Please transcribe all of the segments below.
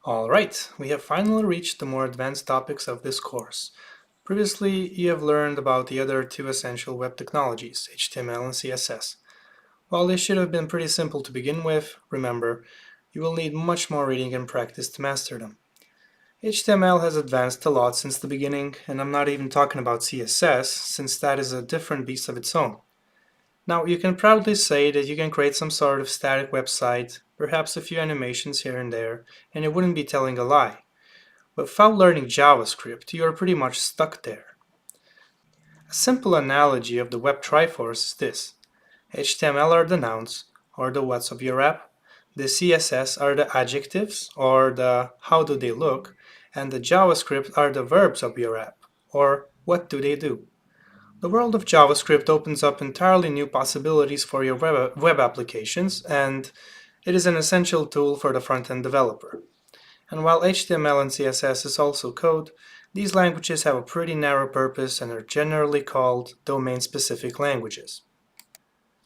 Alright, we have finally reached the more advanced topics of this course. Previously, you have learned about the other two essential web technologies, HTML and CSS. While they should have been pretty simple to begin with, remember, you will need much more reading and practice to master them. HTML has advanced a lot since the beginning, and I'm not even talking about CSS, since that is a different beast of its own. Now, you can proudly say that you can create some sort of static website, perhaps a few animations here and there, and it wouldn't be telling a lie. But without learning JavaScript, you are pretty much stuck there. A simple analogy of the web triforce is this. HTML are the nouns, or the what's of your app, the CSS are the adjectives, or the how do they look, and the JavaScript are the verbs of your app, or what do they do. The world of JavaScript opens up entirely new possibilities for your web applications, and it is an essential tool for the front-end developer. And while HTML and CSS is also code, these languages have a pretty narrow purpose and are generally called domain-specific languages.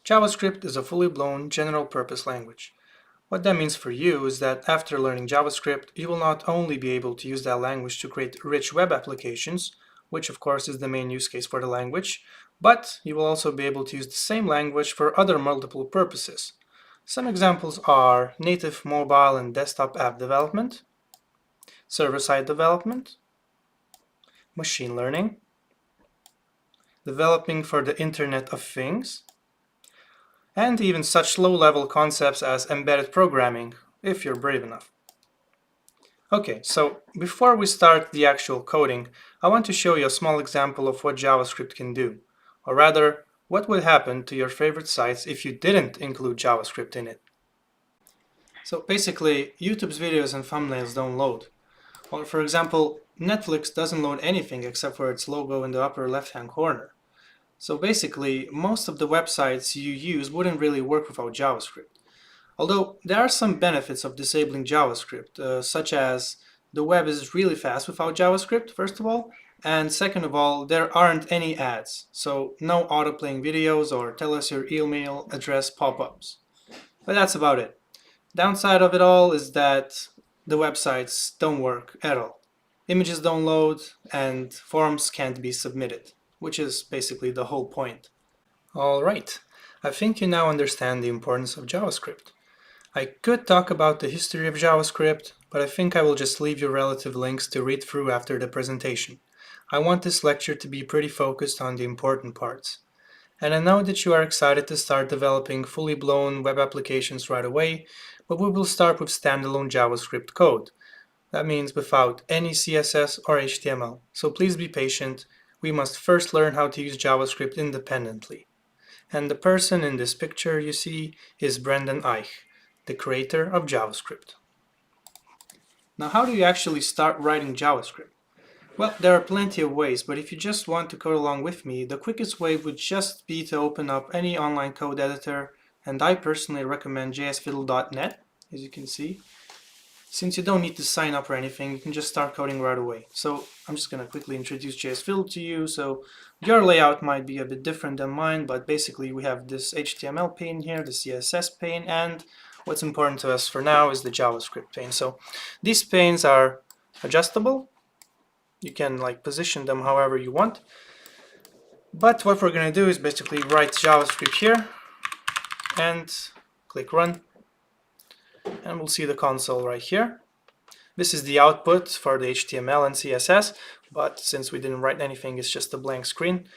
JavaScript is a fully blown general-purpose language. What that means for you is that after learning JavaScript, you will not only be able to use that language to create rich web applications, which of course is the main use case for the language, but you will also be able to use the same language for other multiple purposes. Some examples are native mobile and desktop app development, server-side development, machine learning, developing for the Internet of Things, and even such low-level concepts as embedded programming, if you're brave enough. Okay, so before we start the actual coding, I want to show you a small example of what JavaScript can do, or rather, what would happen to your favorite sites if you didn't include JavaScript in it. So basically, YouTube's videos and thumbnails don't load. Or for example, Netflix doesn't load anything except for its logo in the upper left-hand corner. So basically, most of the websites you use wouldn't really work without JavaScript. Although there are some benefits of disabling JavaScript, such as the web is really fast without JavaScript, first of all, and second of all, there aren't any ads, so no auto-playing videos or tell us your email address pop-ups. But that's about it. Downside of it all is that the websites don't work at all. Images don't load, and forms can't be submitted, which is basically the whole point. Alright, I think you now understand the importance of JavaScript. I could talk about the history of JavaScript, but I think I will just leave you relative links to read through after the presentation. I want this lecture to be pretty focused on the important parts. And I know that you are excited to start developing fully blown web applications right away, but we will start with standalone JavaScript code. That means without any CSS or HTML. So please be patient. We must first learn how to use JavaScript independently. And the person in this picture you see is Brendan Eich, the creator of JavaScript. Now, how do you actually start writing JavaScript? Well, there are plenty of ways, but if you just want to code along with me, the quickest way would just be to open up any online code editor, and I personally recommend jsfiddle.net, as you can see. Since you don't need to sign up or anything, you can just start coding right away. So I'm just going to quickly introduce JSFiddle to you. So your layout might be a bit different than mine, but basically we have this HTML pane here, the CSS pane, and what's important to us for now is the JavaScript pane. So these panes are adjustable. You can position them however you want. But what we're going to do is basically write JavaScript here and click run. And we'll see the console right here. This is the output for the HTML and CSS, but since we didn't write anything, it's just a blank screen.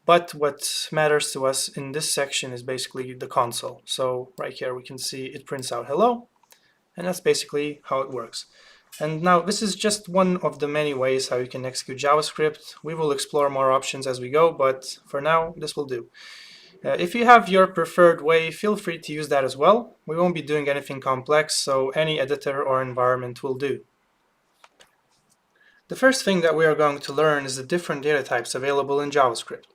But what matters to us in this section is basically the console. So right here we can see it prints out hello, and that's basically how it works. And now this is just one of the many ways how you can execute JavaScript. We will explore more options as we go, but for now this will do. If you have your preferred way, feel free to use that as well. We won't be doing anything complex, so any editor or environment will do. The first thing that we are going to learn is the different data types available in JavaScript.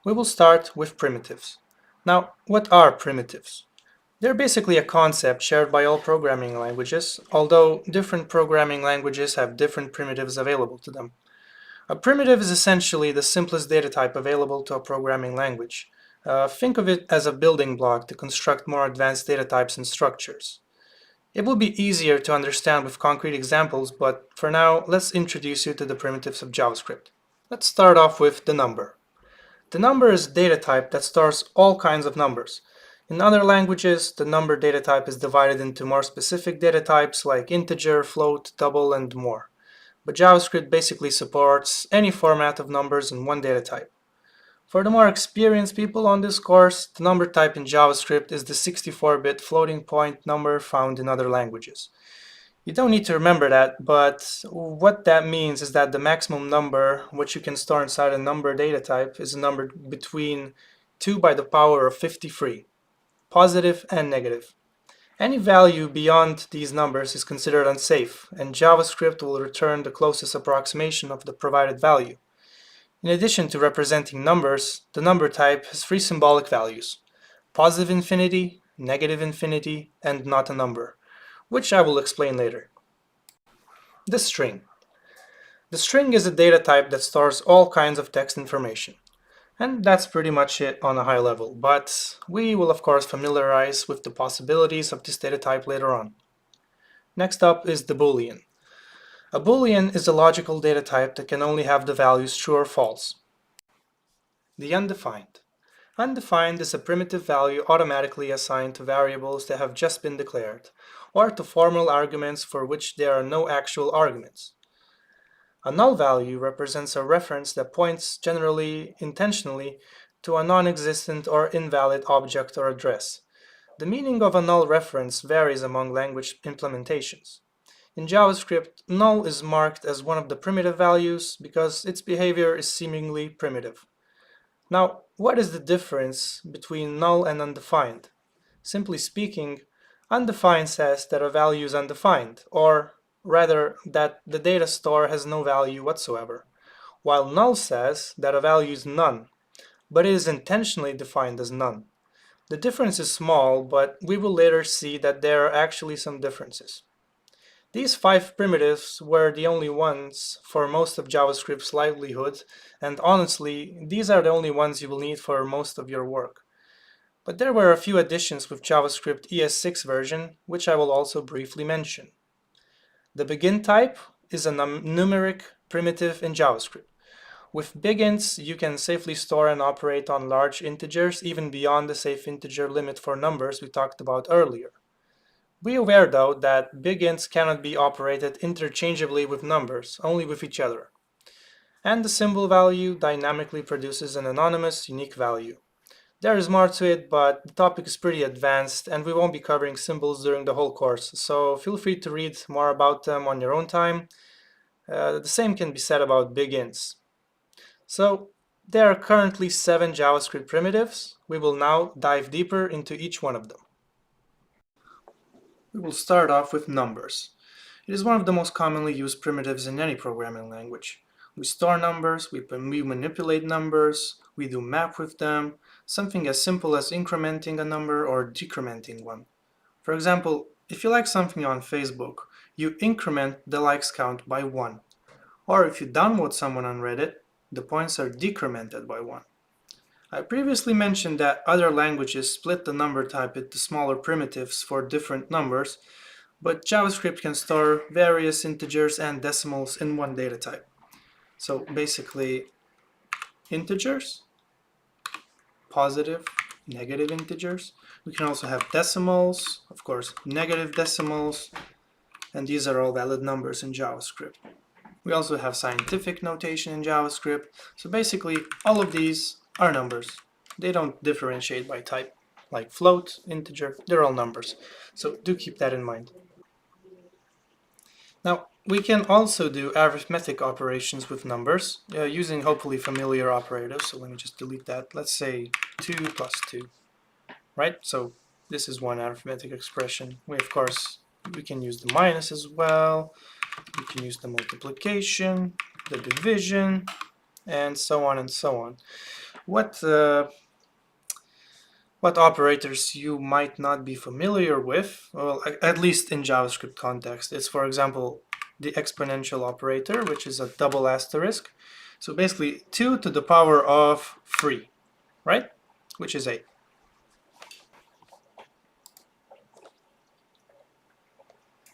We will start with primitives. Now, what are primitives? They're basically a concept shared by all programming languages, although different programming languages have different primitives available to them. A primitive is essentially the simplest data type available to a programming language. Think of it as a building block to construct more advanced data types and structures. It will be easier to understand with concrete examples, but for now, let's introduce you to the primitives of JavaScript. Let's start off with the number. The number is a data type that stores all kinds of numbers. In other languages, the number data type is divided into more specific data types like integer, float, double, and more. But JavaScript basically supports any format of numbers in one data type. For the more experienced people on this course, the number type in JavaScript is the 64-bit floating point number found in other languages. You don't need to remember that, but what that means is that the maximum number which you can store inside a number data type is a number between 2 by the power of 53, positive and negative. Any value beyond these numbers is considered unsafe, and JavaScript will return the closest approximation of the provided value. In addition to representing numbers, the number type has three symbolic values: positive infinity, negative infinity, and not a number, which I will explain later. The string. The string is a data type that stores all kinds of text information. And that's pretty much it on a high level, but we will of course familiarize with the possibilities of this data type later on. Next up is the Boolean. A Boolean is a logical data type that can only have the values true or false. The undefined. Undefined is a primitive value automatically assigned to variables that have just been declared, or to formal arguments for which there are no actual arguments. A null value represents a reference that points, generally intentionally, to a non-existent or invalid object or address. The meaning of a null reference varies among language implementations. In JavaScript, null is marked as one of the primitive values because its behavior is seemingly primitive. Now, what is the difference between null and undefined? Simply speaking, undefined says that a value is undefined, or rather that the data store has no value whatsoever, while null says that a value is none, but it is intentionally defined as none. The difference is small, but we will later see that there are actually some differences. These 5 primitives were the only ones for most of JavaScript's livelihood, and honestly, these are the only ones you will need for most of your work. But there were a few additions with JavaScript ES6 version, which I will also briefly mention. The begin type is a numeric primitive in JavaScript. With bigints, you can safely store and operate on large integers even beyond the safe integer limit for numbers we talked about earlier. Be aware though that bigints cannot be operated interchangeably with numbers, only with each other. And the symbol value dynamically produces an anonymous, unique value. There is more to it, but the topic is pretty advanced and we won't be covering symbols during the whole course, so feel free to read more about them on your own time. The same can be said about bigints. So there are currently 7 JavaScript primitives. We will now dive deeper into each one of them. We will start off with numbers. It is one of the most commonly used primitives in any programming language. We store numbers, we manipulate numbers, we do map with them, something as simple as incrementing a number or decrementing one. For example, if you like something on Facebook, you increment the likes count by 1. Or if you downvote someone on Reddit, the points are decremented by 1. I previously mentioned that other languages split the number type into smaller primitives for different numbers, but JavaScript can store various integers and decimals in one data type. So basically, integers, positive, negative integers. We can also have decimals, of course, negative decimals, and these are all valid numbers in JavaScript. We also have scientific notation in JavaScript. So basically, all of these are numbers. They don't differentiate by type, like float, integer, they're all numbers. So do keep that in mind. Now, we can also do arithmetic operations with numbers using hopefully familiar operators. So let me just delete that. Let's say 2 plus 2, right? So this is one arithmetic expression. We can use the minus as well. We can use the multiplication, the division, and so on and so on. What operators you might not be familiar with, well, at least in JavaScript context, is for example the exponential operator, which is a double asterisk. So basically 2 to the power of 3, right? Which is 8.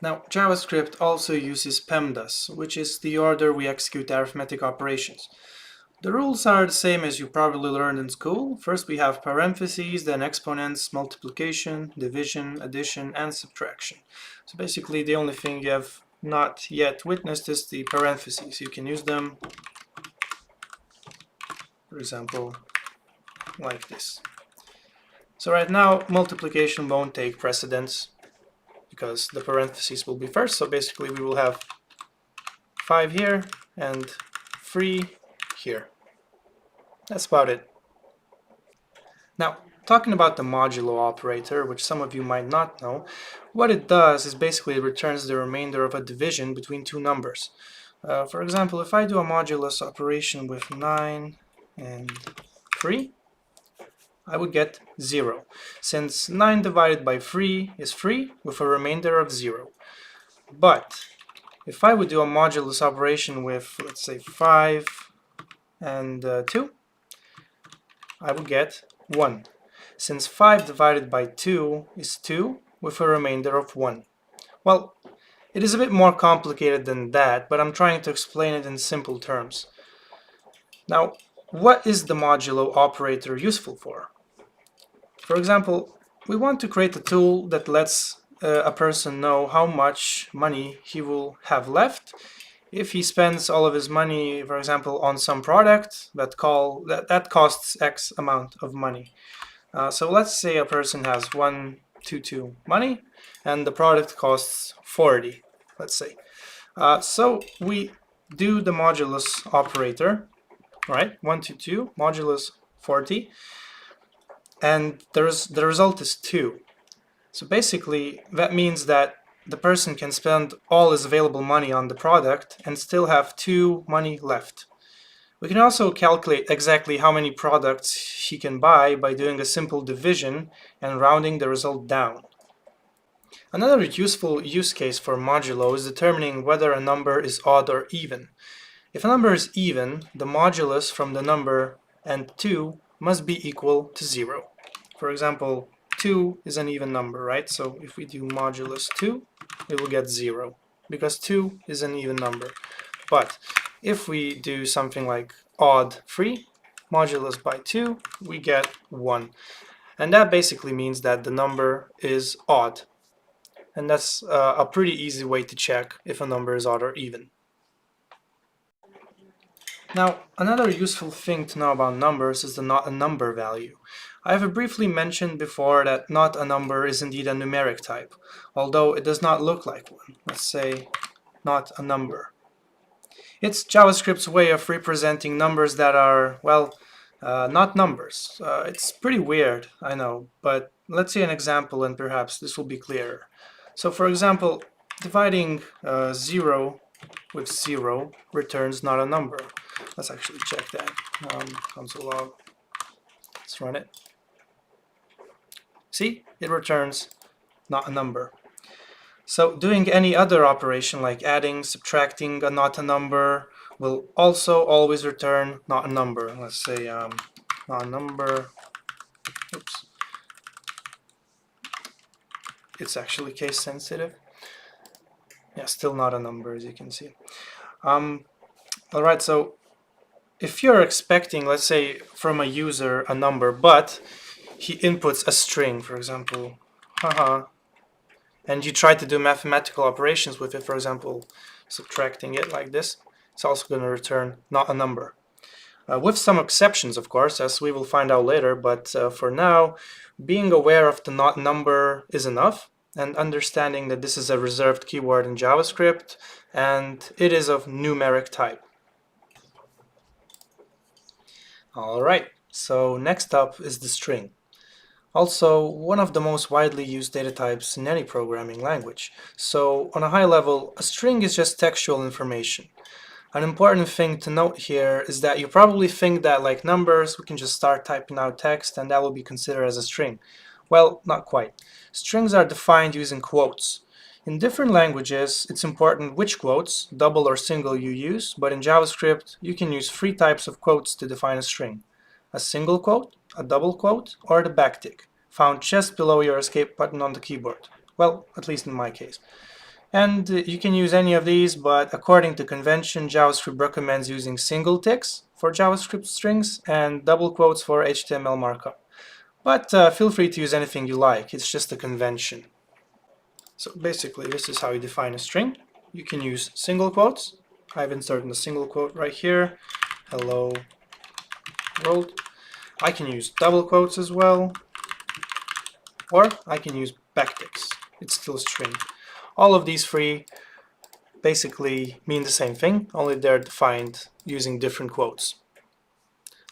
Now, JavaScript also uses Pemdas, which is the order we execute arithmetic operations. The rules are the same as you probably learned in school. First we have parentheses, then exponents, multiplication, division, addition, and subtraction. So basically the only thing you have not yet witnessed is the parentheses. You can use them, for example, like this. So right now multiplication won't take precedence because the parentheses will be first. So basically we will have 5 here and 3 here. That's about it. Now, talking about the modulo operator, which some of you might not know, what it does is basically it returns the remainder of a division between two numbers. For example, if I do a modulus operation with 9 and 3, I would get 0, since 9 divided by 3 is 3 with a remainder of 0. But if I would do a modulus operation with, let's say, 5 and 2, I would get 1, since 5 divided by 2 is 2 with a remainder of 1. Well, it is a bit more complicated than that, but I'm trying to explain it in simple terms. Now, what is the modulo operator useful for? For example, we want to create a tool that lets a person know how much money he will have left if he spends all of his money, for example, on some product that costs X amount of money. So let's say a person has 122 money and the product costs 40, let's say. So we do the modulus operator, right? 122 modulus 40, and the result is 2. So basically that means that the person can spend all his available money on the product and still have 2 money left. We can also calculate exactly how many products he can buy by doing a simple division and rounding the result down. Another useful use case for modulo is determining whether a number is odd or even. If a number is even, the modulus from the number and 2 must be equal to 0. For example, 2 is an even number, right? So if we do modulus 2, we will get 0, because 2 is an even number. But if we do something like odd 3, modulus by 2, we get 1. And that basically means that the number is odd. And that's a pretty easy way to check if a number is odd or even. Now, another useful thing to know about numbers is the not a number value. I have briefly mentioned before that not a number is indeed a numeric type, although it does not look like one. Let's say not a number. It's JavaScript's way of representing numbers that are, well, not numbers. It's pretty weird, I know, but let's see an example and perhaps this will be clearer. So for example, dividing 0 with 0 returns not a number. Let's actually check that. Console log. Let's run it. See, it returns not a number. So doing any other operation like adding, subtracting a not a number will also always return not a number. Let's say not a number. Oops. It's actually case sensitive. Yeah, still not a number, as you can see. Alright, so if you're expecting, let's say, from a user a number, but he inputs a string, for example, haha, and you try to do mathematical operations with it, for example, subtracting it like this, it's also going to return not a number. With some exceptions, of course, as we will find out later, but for now, being aware of the not number is enough, and understanding that this is a reserved keyword in JavaScript, and it is of numeric type. Alright, so next up is the string. Also, one of the most widely used data types in any programming language. So, on a high level, a string is just textual information. An important thing to note here is that you probably think that, like numbers, we can just start typing out text and that will be considered as a string. Well, not quite. Strings are defined using quotes. In different languages, it's important which quotes, double or single, you use, but in JavaScript, you can use 3 types of quotes to define a string. A single quote, a double quote, or the backtick, found just below your escape button on the keyboard. Well, at least in my case. And you can use any of these, but according to convention, JavaScript recommends using single ticks for JavaScript strings and double quotes for HTML markup. But feel free to use anything you like, it's just a convention. So basically, this is how you define a string. You can use single quotes. I've inserted a single quote right here. Hello world. I can use double quotes as well, or I can use backticks. It's still a string. All of these three basically mean the same thing, only they're defined using different quotes.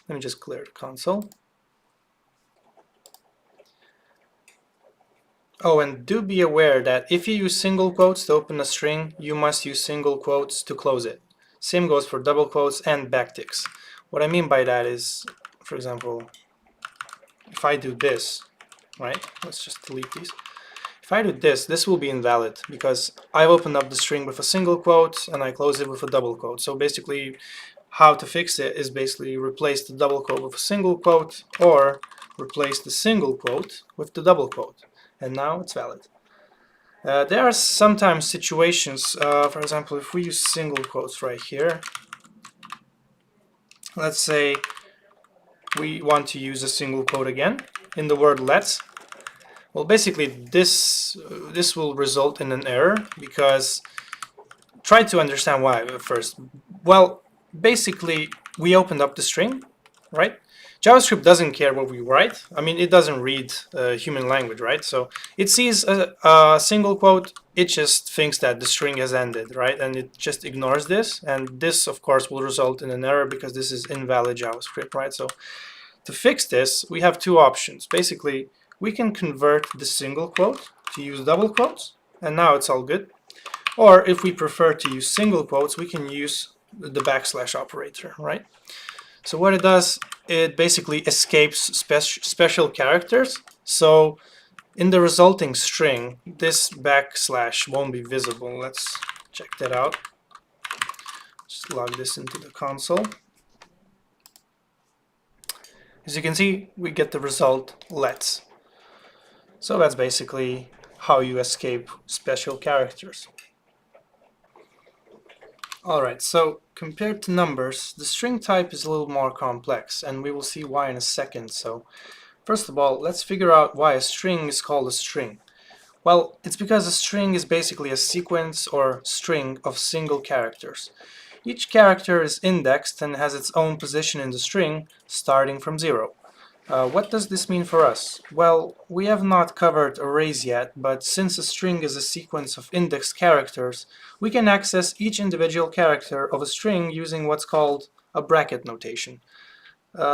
Let me just clear the console. Oh, and do be aware that if you use single quotes to open a string, you must use single quotes to close it. Same goes for double quotes and backticks. What I mean by that is, for example, if I do this, right? Let's just delete these. If I do this, this will be invalid because I've opened up the string with a single quote and I close it with a double quote. So basically, how to fix it is basically replace the double quote with a single quote or replace the single quote with the double quote. And now it's valid. There are sometimes situations, for example, if we use single quotes right here, let's say we want to use a single quote again in the word let's. Well, basically this will result in an error because try to understand why first. Well, basically we opened up the string, right? JavaScript doesn't care what we write. I mean, it doesn't read human language, right? So it sees a single quote, it just thinks that the string has ended, right? And it just ignores this. And this, of course, will result in an error because this is invalid JavaScript, right? So to fix this, we have two options. Basically, we can convert the single quote to use double quotes, and now it's all good. Or if we prefer to use single quotes, we can use the backslash operator, right? So what it does, it basically escapes special characters. So in the resulting string, this backslash won't be visible. Let's check that out. Just log this into the console. As you can see, we get the result let's. So that's basically how you escape special characters. Alright, so compared to numbers, the string type is a little more complex, and we will see why in a second. So first of all, let's figure out why a string is called a string. Well, it's because a string is basically a sequence or string of single characters. Each character is indexed and has its own position in the string, starting from 0. What does this mean for us? Well, we have not covered arrays yet, but since a string is a sequence of indexed characters, we can access each individual character of a string using what's called a bracket notation.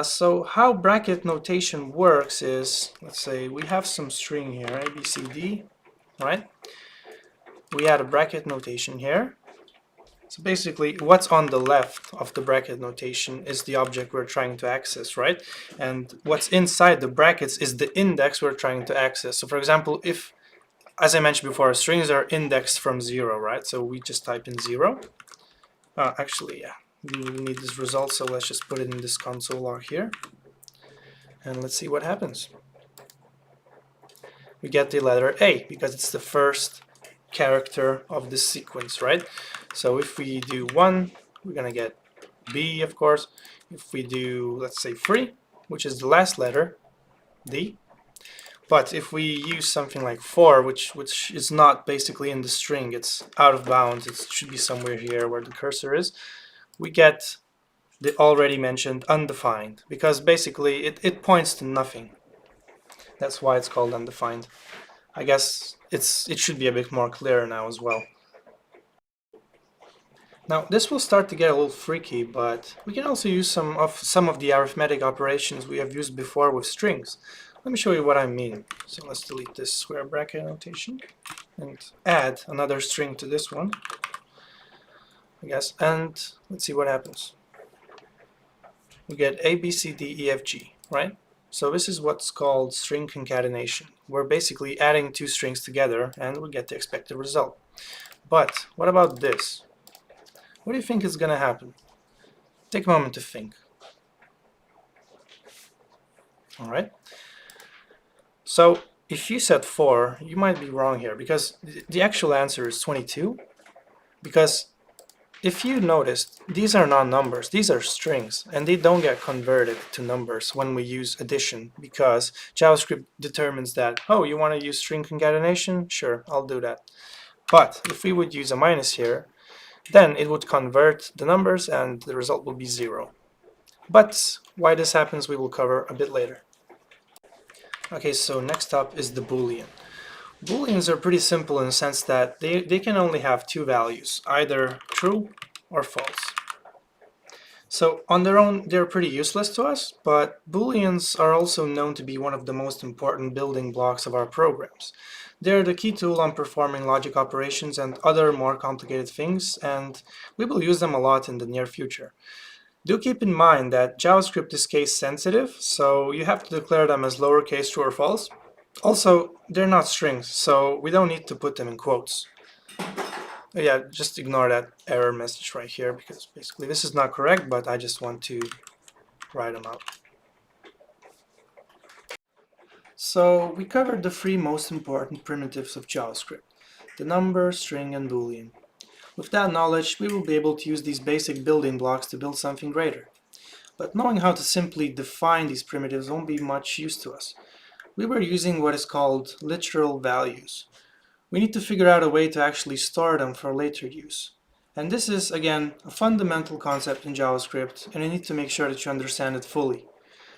So how bracket notation works is, let's say we have some string here, A, B, C, D, right? We add a bracket notation here. So basically, what's on the left of the bracket notation is the object we're trying to access, right? And what's inside the brackets is the index we're trying to access. So for example, if, as I mentioned before, strings are indexed from 0, right? So we just type in 0. Actually, yeah, we will need this result, so let's just put it in this console log here. And let's see what happens. We get the letter A, because it's the first character of this sequence, right? So if we do 1, we're gonna get B, of course. If we do, let's say 3, which is the last letter, D. But if we use something like 4, which is not basically in the string, it's out of bounds, it should be somewhere here where the cursor is, we get the already mentioned undefined, because basically it points to nothing. That's why it's called undefined. I guess it should be a bit more clear now as well. Now this will start to get a little freaky, but we can also use some of the arithmetic operations we have used before with strings. Let me show you what I mean. So let's delete this square bracket notation and add another string to this one, I guess, and let's see what happens. We get A, B, C, D, E, F, G, right? So this is what's called string concatenation. We're basically adding two strings together and we get the expected result. But what about this? What do you think is going to happen? Take a moment to think. Alright. So if you said 4, you might be wrong here, because the actual answer is 22. Because if you noticed, these are not numbers, these are strings, and they don't get converted to numbers when we use addition, because JavaScript determines that, oh, you want to use string concatenation? Sure, I'll do that. But if we would use a minus here, then it would convert the numbers and the result will be 0. But why this happens we will cover a bit later. Okay, so next up is the Boolean. Booleans are pretty simple in the sense that they can only have two values, either true or false. So on their own, they're pretty useless to us, but Booleans are also known to be one of the most important building blocks of our programs. They're the key tool on performing logic operations and other more complicated things, and we will use them a lot in the near future. Do keep in mind that JavaScript is case sensitive, so you have to declare them as lowercase true or false. Also, they're not strings, so we don't need to put them in quotes. Yeah, just ignore that error message right here, because basically this is not correct, but I just want to write them out. So we covered the three most important primitives of JavaScript: the number, string, and Boolean. With that knowledge, we will be able to use these basic building blocks to build something greater. But knowing how to simply define these primitives won't be much use to us. We were using what is called literal values. We need to figure out a way to actually store them for later use. And this is, again, a fundamental concept in JavaScript, and you need to make sure that you understand it fully.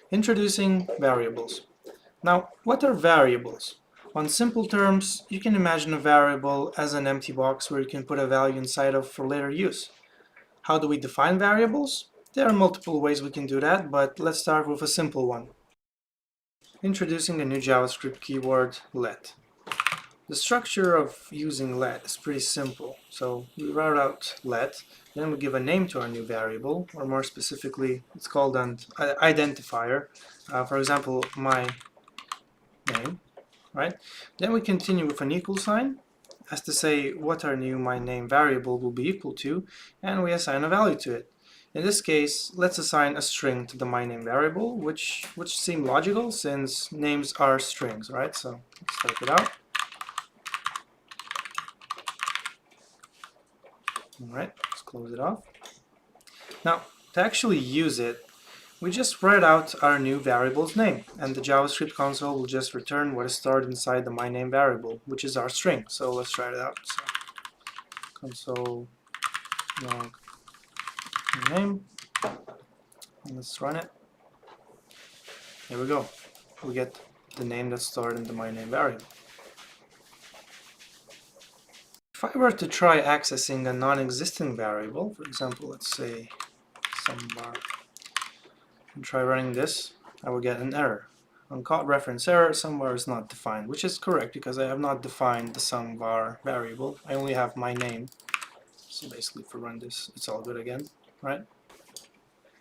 Introducing variables. Now, what are variables? On simple terms, you can imagine a variable as an empty box where you can put a value inside of for later use. How do we define variables? There are multiple ways we can do that, but let's start with a simple one. Introducing a new JavaScript keyword, let. The structure of using let is pretty simple. So we write out let, then we give a name to our new variable, or more specifically, it's called an identifier. For example, my name, right? Then we continue with an equal sign, as to say what our new my name variable will be equal to, and we assign a value to it. In this case, let's assign a string to the my name variable, which seems logical since names are strings, right? So let's type it out. Alright, let's close it off. Now, to actually use it, we just write out our new variable's name, and the JavaScript console will just return what is stored inside the my name variable, which is our string. So let's try it out. So, console log name, and let's run it. Here we go. We get the name that's stored in the my name variable. If I were to try accessing a non-existing variable, for example, let's say SumVar, and try running this, I will get an error. On caught reference error, SumVar is not defined, which is correct because I have not defined the SumVar variable. I only have my name. So basically, if we run this, it's all good again, right?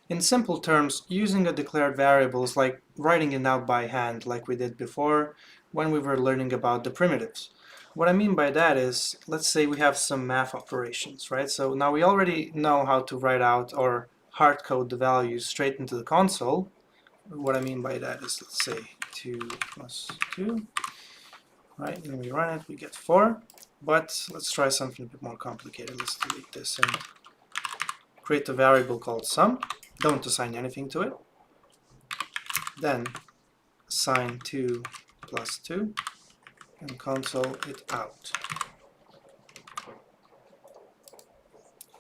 In simple terms, using a declared variable is like writing it out by hand, like we did before when we were learning about the primitives. What I mean by that is, let's say we have some math operations, right? So now we already know how to write out or hard code the values straight into the console. What I mean by that is, let's say 2 plus 2, right? And we run it, we get 4. But let's try something a bit more complicated. Let's delete this and create a variable called sum. Don't assign anything to it. Then assign 2 plus 2 and console it out.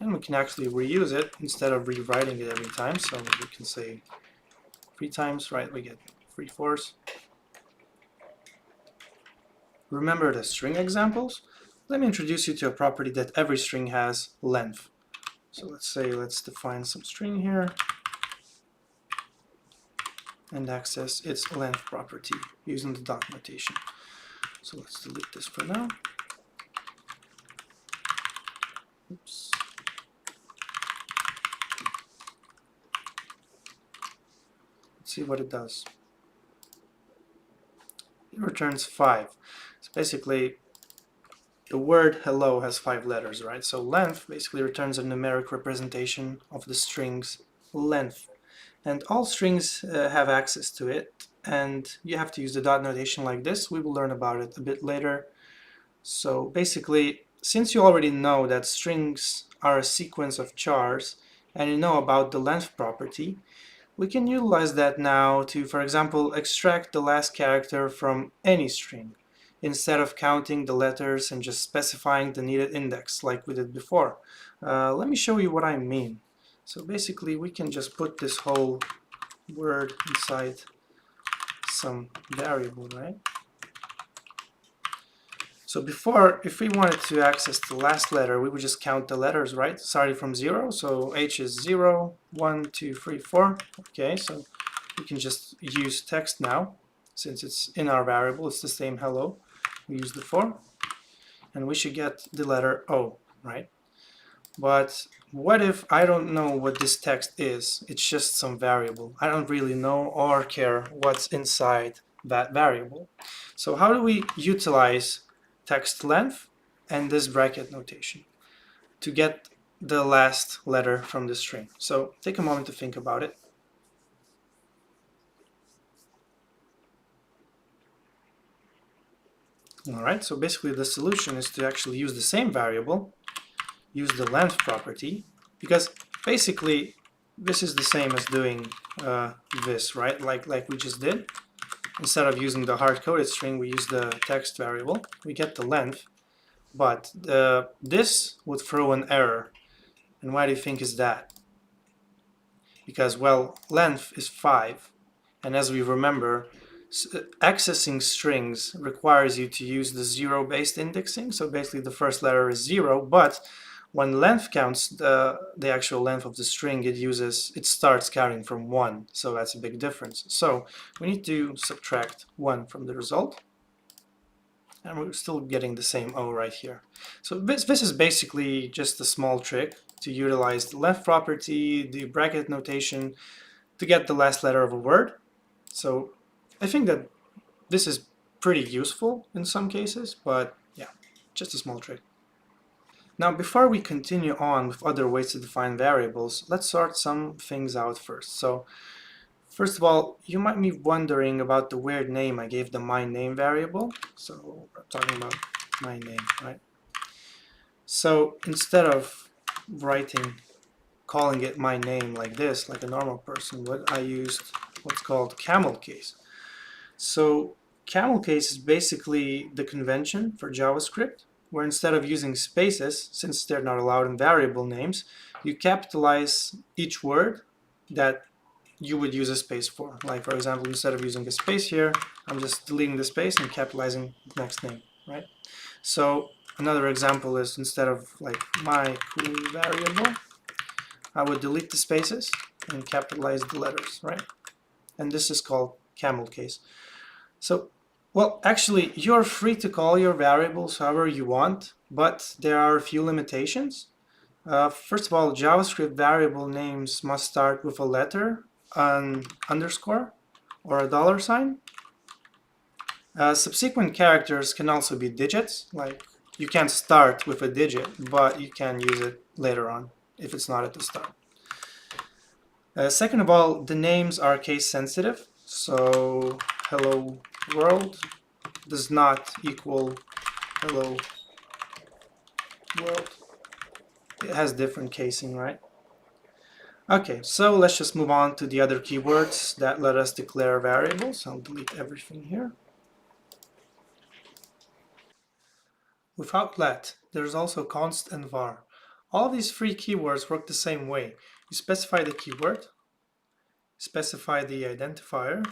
And we can actually reuse it instead of rewriting it every time. So we can say 3 times, right? We get 3 fours. Remember the string examples? Let me introduce you to a property that every string has, length. So let's define some string here and access its length property using the dot notation. So let's delete this for now. Oops. Let's see what it does. It returns 5. So basically, the word hello has 5 letters, right? So length basically returns a numeric representation of the string's length. And all strings have access to it, and you have to use the dot notation like this. We will learn about it a bit later. So basically, since you already know that strings are a sequence of chars, and you know about the length property, we can utilize that now to, for example, extract the last character from any string, instead of counting the letters and just specifying the needed index like we did before. Let me show you what I mean. So basically, we can just put this whole word inside some variable, right? So before, if we wanted to access the last letter, we would just count the letters, right? Starting from 0. So H is 0, 1, 2, 3, 4. Okay, so we can just use text now. Since it's in our variable, it's the same hello. We use the 4. And we should get the letter O, right? But what if I don't know what this text is? It's just some variable. I don't really know or care what's inside that variable. So how do we utilize text length and this bracket notation to get the last letter from the string? So take a moment to think about it. All right, so basically the solution is to actually use the same variable, use the length property, because basically this is the same as doing this, right? Like we just did. Instead of using the hard-coded string, we use the text variable. We get the length, but this would throw an error. And why do you think is that? Because, well, length is 5, and as we remember, accessing strings requires you to use the 0-based indexing. So basically the first letter is 0, but when length counts the actual length of the string, it starts counting from 1. So that's a big difference. So we need to subtract 1 from the result. And we're still getting the same O right here. So this is basically just a small trick to utilize the length property, the bracket notation, to get the last letter of a word. So I think that this is pretty useful in some cases, but yeah, just a small trick. Now, before we continue on with other ways to define variables, let's sort some things out first. So first of all, you might be wondering about the weird name I gave the myName variable. So we're talking about myName, right? So instead of calling it myName like this, like a normal person would, I used what's called Camelcase. So Camelcase is basically the convention for JavaScript, where instead of using spaces, since they're not allowed in variable names, you capitalize each word that you would use a space for. Like, for example, instead of using a space here, I'm just deleting the space and capitalizing the next name, right? So another example is, instead of like my cool variable, I would delete the spaces and capitalize the letters, right? And this is called Camelcase. So, well, actually, you're free to call your variables however you want, but there are a few limitations. First of all, JavaScript variable names must start with a letter, an underscore, or a $sign. Subsequent characters can also be digits. Like, you can't start with a digit, but you can use it later on if it's not at the start. Second of all, the names are case sensitive. So hello world does not equal hello world. It has different casing, right? Okay, so let's just move on to the other keywords that let us declare variables. I'll delete everything here. Without let, there's also const and var. All of these three keywords work the same way. You specify the keyword, specify the identifier,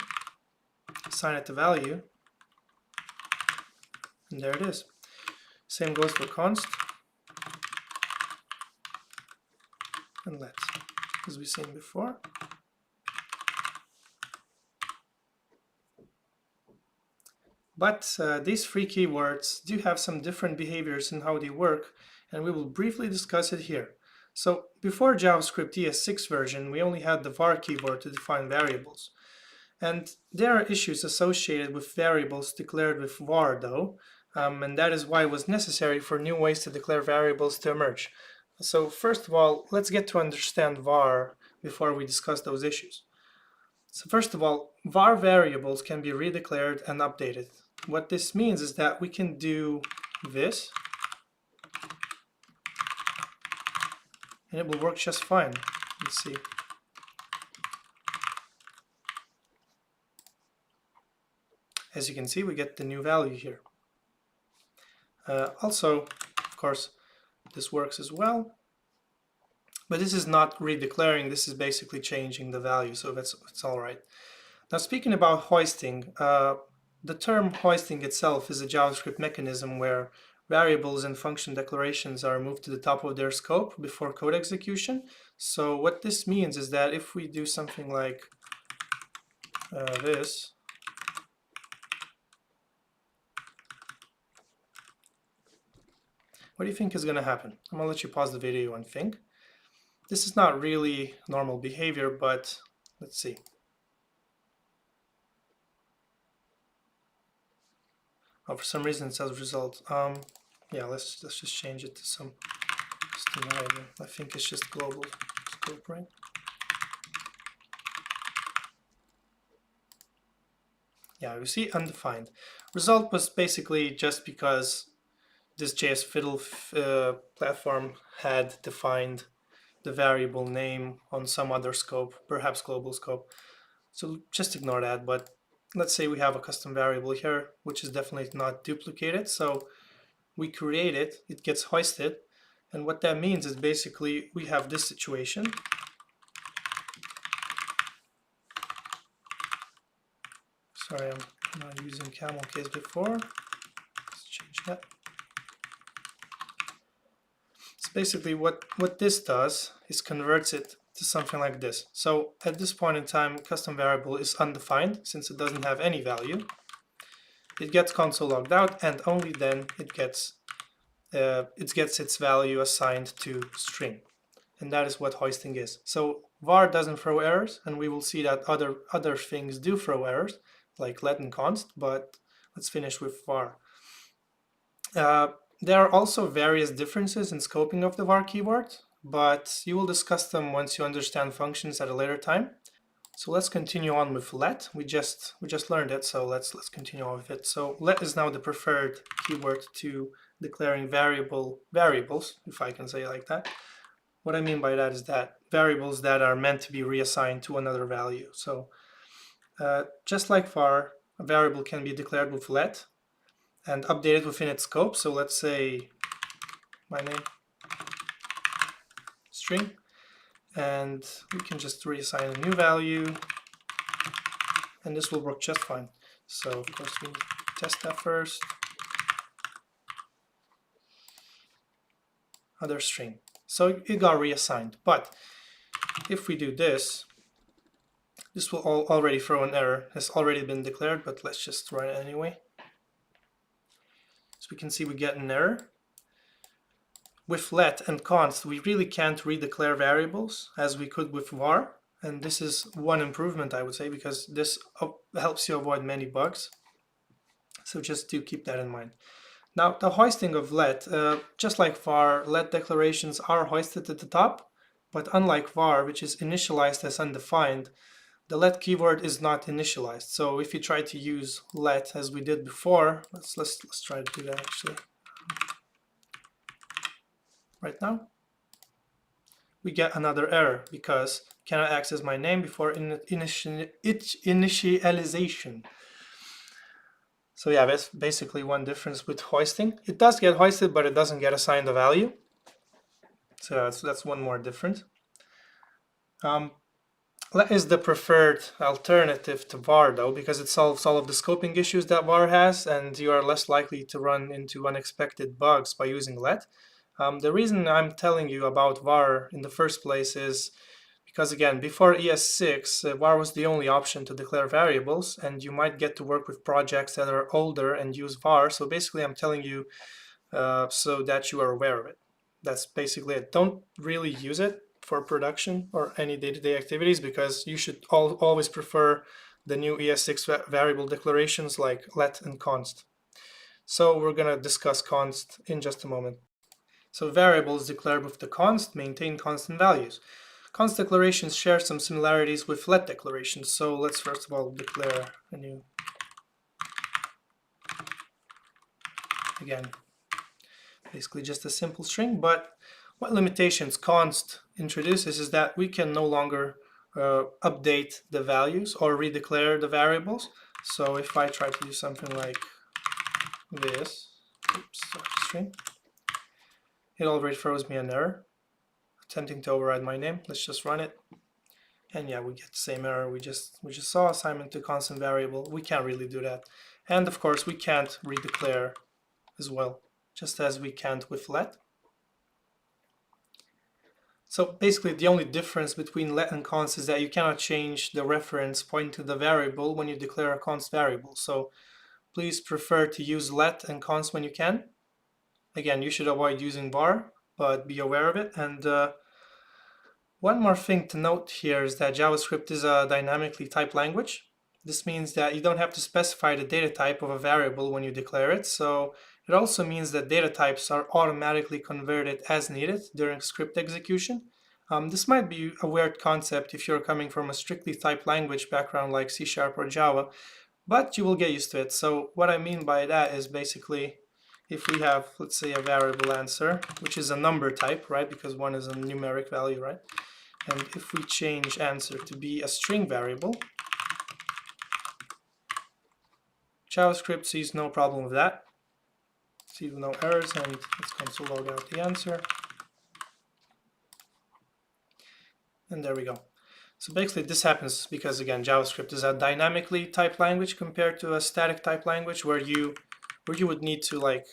assign it a value, and there it is. Same goes for const and let, as we've seen before. But these three keywords do have some different behaviors in how they work, and we will briefly discuss it here. So before JavaScript ES6 version, we only had the var keyword to define variables. And there are issues associated with variables declared with var though, and that is why it was necessary for new ways to declare variables to emerge. So first of all, let's get to understand var before we discuss those issues. So first of all, var variables can be redeclared and updated. What this means is that we can do this, and it will work just fine. Let's see. As you can see, we get the new value here. Also, of course, this works as well. But this is not redeclaring, this is basically changing the value, so it's all right. Now speaking about hoisting, the term hoisting itself is a JavaScript mechanism where variables and function declarations are moved to the top of their scope before code execution. So what this means is that if we do something like this, what do you think is going to happen? I'm going to let you pause the video and think. This is not really normal behavior, but let's see. Oh, for some reason it says result. Yeah, let's just change it to some value. I think it's just global scope, right? Yeah, you see undefined. Result was basically just because this JS Fiddle platform had defined the variable name on some other scope, perhaps global scope. So just ignore that, but let's say we have a custom variable here, which is definitely not duplicated. So we create it, it gets hoisted, and what that means is basically we have this situation. Sorry, I'm not using Camelcase before. Let's change that. So basically what this does is converts it to something like this. So at this point in time, custom variable is undefined since it doesn't have any value. It gets console logged out, and only then it gets its value assigned to string. And that is what hoisting is. So var doesn't throw errors, and we will see that other things do throw errors, like let and const, but let's finish with var. There are also various differences in scoping of the var keyword, but you will discuss them once you understand functions at a later time. So let's continue on with let. We just learned it, so let's continue on with it. So let is now the preferred keyword to declaring variables, if I can say it like that. What I mean by that is that variables that are meant to be reassigned to another value. So just like var, a variable can be declared with let and updated within its scope. So let's say my name string, and we can just reassign a new value, and this will work just fine. So of course we need to test that first. Other string. So it got reassigned. But if we do this, this will already throw an error. It's already been declared, but let's just run it anyway. So we can see we get an error. With let and const, we really can't redeclare variables as we could with var. And this is one improvement, I would say, because this helps you avoid many bugs. So just do keep that in mind. Now, the hoisting of let, just like var, let declarations are hoisted at the top, but unlike var, which is initialized as undefined, the let keyword is not initialized. So if you try to use let as we did before, let's try to do that actually. Right now, we get another error because cannot access my name before initialization. So yeah, that's basically one difference with hoisting. It does get hoisted, but it doesn't get assigned a value. So that's one more difference. Let is the preferred alternative to var though, because it solves all of the scoping issues that var has, and you are less likely to run into unexpected bugs by using let. The reason I'm telling you about var in the first place is because, again, before ES6, var was the only option to declare variables, and you might get to work with projects that are older and use var. So basically, I'm telling you so that you are aware of it. That's basically it. Don't really use it for production or any day-to-day activities, because you should always prefer the new ES6 variable declarations like let and const. So we're going to discuss const in just a moment. So variables declared with the const maintain constant values. const declarations share some similarities with let declarations. So let's first of all declare a new, again, basically just a simple string. But what limitations const introduces is that we can no longer update the values or redeclare the variables. So if I try to do something like this, string, it already throws me an error attempting to override my name. Let's just run it. And yeah, we get the same error we just saw, assignment to constant variable. We can't really do that. And of course, we can't redeclare as well, just as we can't with let. So basically, the only difference between let and const is that you cannot change the reference point to the variable when you declare a const variable. So please prefer to use let and const when you can. Again, you should avoid using var, but be aware of it. And one more thing to note here is that JavaScript is a dynamically typed language. This means that you don't have to specify the data type of a variable when you declare it. So it also means that data types are automatically converted as needed during script execution. This might be a weird concept if you're coming from a strictly typed language background like C# or Java, but you will get used to it. So what I mean by that is basically if we have, let's say, a variable answer, which is a number type, right? Because one is a numeric value, right? And if we change answer to be a string variable, JavaScript sees no problem with that. Sees no errors, and let's console log out the answer. And there we go. So basically this happens because, again, JavaScript is a dynamically typed language compared to a static type language where you would need to like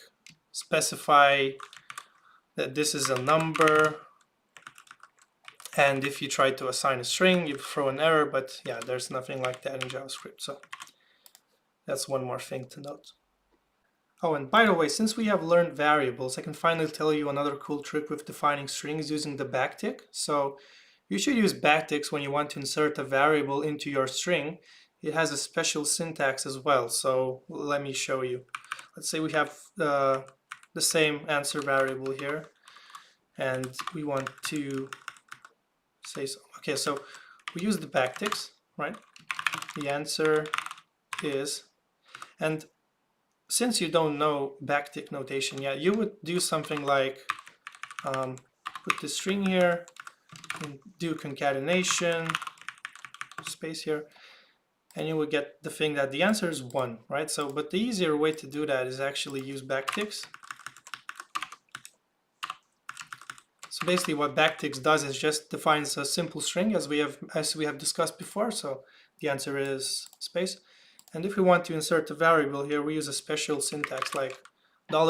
specify that this is a number, and if you try to assign a string, you throw an error, but yeah, there's nothing like that in JavaScript. So that's one more thing to note. Oh, and by the way, since we have learned variables, I can finally tell you another cool trick with defining strings using the backtick. So you should use backticks when you want to insert a variable into your string. It has a special syntax as well, so let me show you. Let's say we have the same answer variable here, and we want to say so. Okay, so we use the backticks, right? The answer is, and since you don't know backtick notation yet, you would do something like put the string here and do concatenation, space here, and you will get the thing that the answer is 1, right? So, but the easier way to do that is actually use backticks. So basically what backticks does is just defines a simple string as we have discussed before. So the answer is space. And if we want to insert a variable here, we use a special syntax like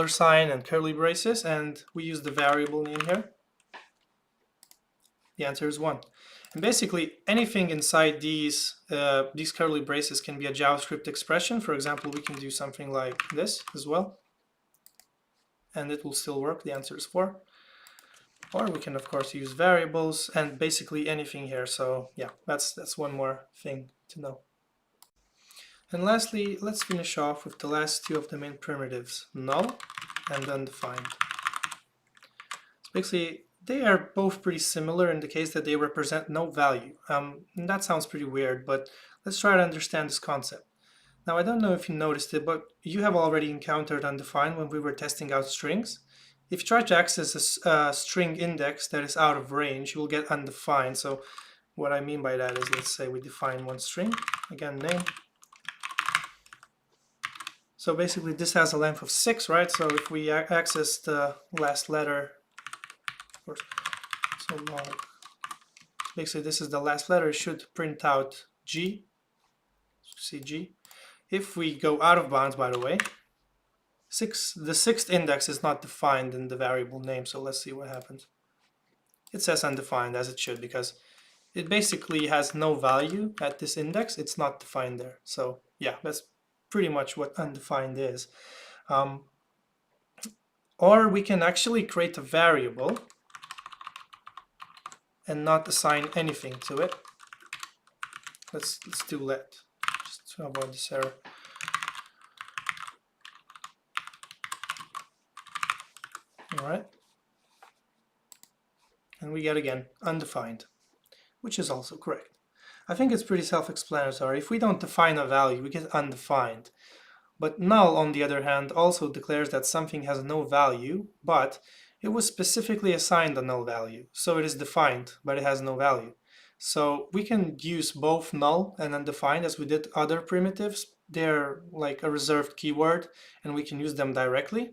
$sign and curly braces, and we use the variable name here. The answer is 1. And basically anything inside these curly braces can be a JavaScript expression. For example, we can do something like this as well, and it will still work. The answer is 4. Or we can of course use variables and basically anything here. So yeah, that's one more thing to know. And lastly, let's finish off with the last two of the main primitives, null and undefined. So basically, they are both pretty similar in the case that they represent no value. And that sounds pretty weird, but let's try to understand this concept. Now, I don't know if you noticed it, but you have already encountered undefined when we were testing out strings. If you try to access a string index that is out of range, you will get undefined. So what I mean by that is, let's say we define one string, again, name. So basically this has a length of 6, right? So if we access the last letter, of course, so log, basically this is the last letter, it should print out G, see G. If we go out of bounds, by the way, the 6th index is not defined in the variable name, so let's see what happens. It says undefined, as it should, because it basically has no value at this index. It's not defined there. So yeah, that's pretty much what undefined is. Or we can actually create a variable and not assign anything to it. Let's do let, just to avoid this error. All right. And we get again undefined. which is also correct. I think it's pretty self-explanatory. If we don't define a value, we get undefined. But null, on the other hand, also declares that something has no value, but it was specifically assigned a null value. So it is defined, but it has no value. So we can use both null and undefined as we did other primitives. They're like a reserved keyword, and we can use them directly.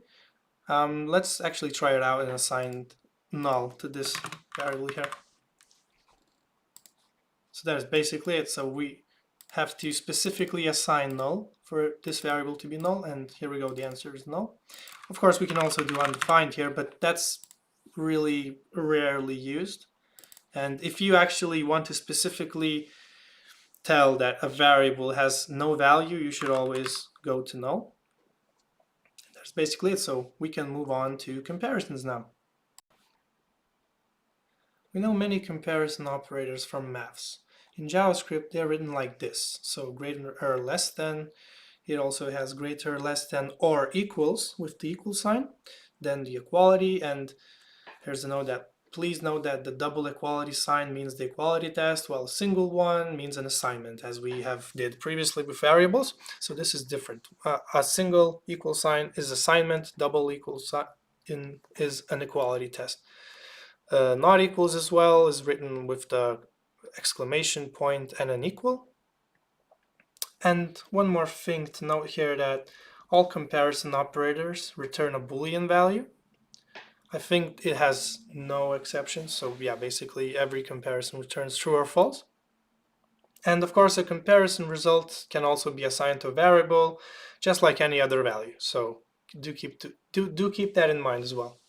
Let's actually try it out and assign null to this variable here. So that is basically it. So we have to specifically assign null for this variable to be null, and here we go, the answer is null. Of course, we can also do undefined here, but that's really rarely used. And if you actually want to specifically tell that a variable has no value, you should always go to null. That's basically it. So we can move on to comparisons now. We know many comparison operators from maths. In JavaScript, they're written like this. So greater or less than. It also has greater, less than, or equals with the equal sign. Then the equality, and here's a note that please note that the double equality sign means the equality test, while a single one means an assignment, as we have did previously with variables. So this is different. A single equal sign is assignment, double equal sign is an equality test. Not equals as well is written with the exclamation point and an equal. And one more thing to note here, that all comparison operators return a Boolean value. I think it has no exceptions, so yeah, basically every comparison returns true or false. And of course, a comparison result can also be assigned to a variable, just like any other value. So do keep that in mind as well.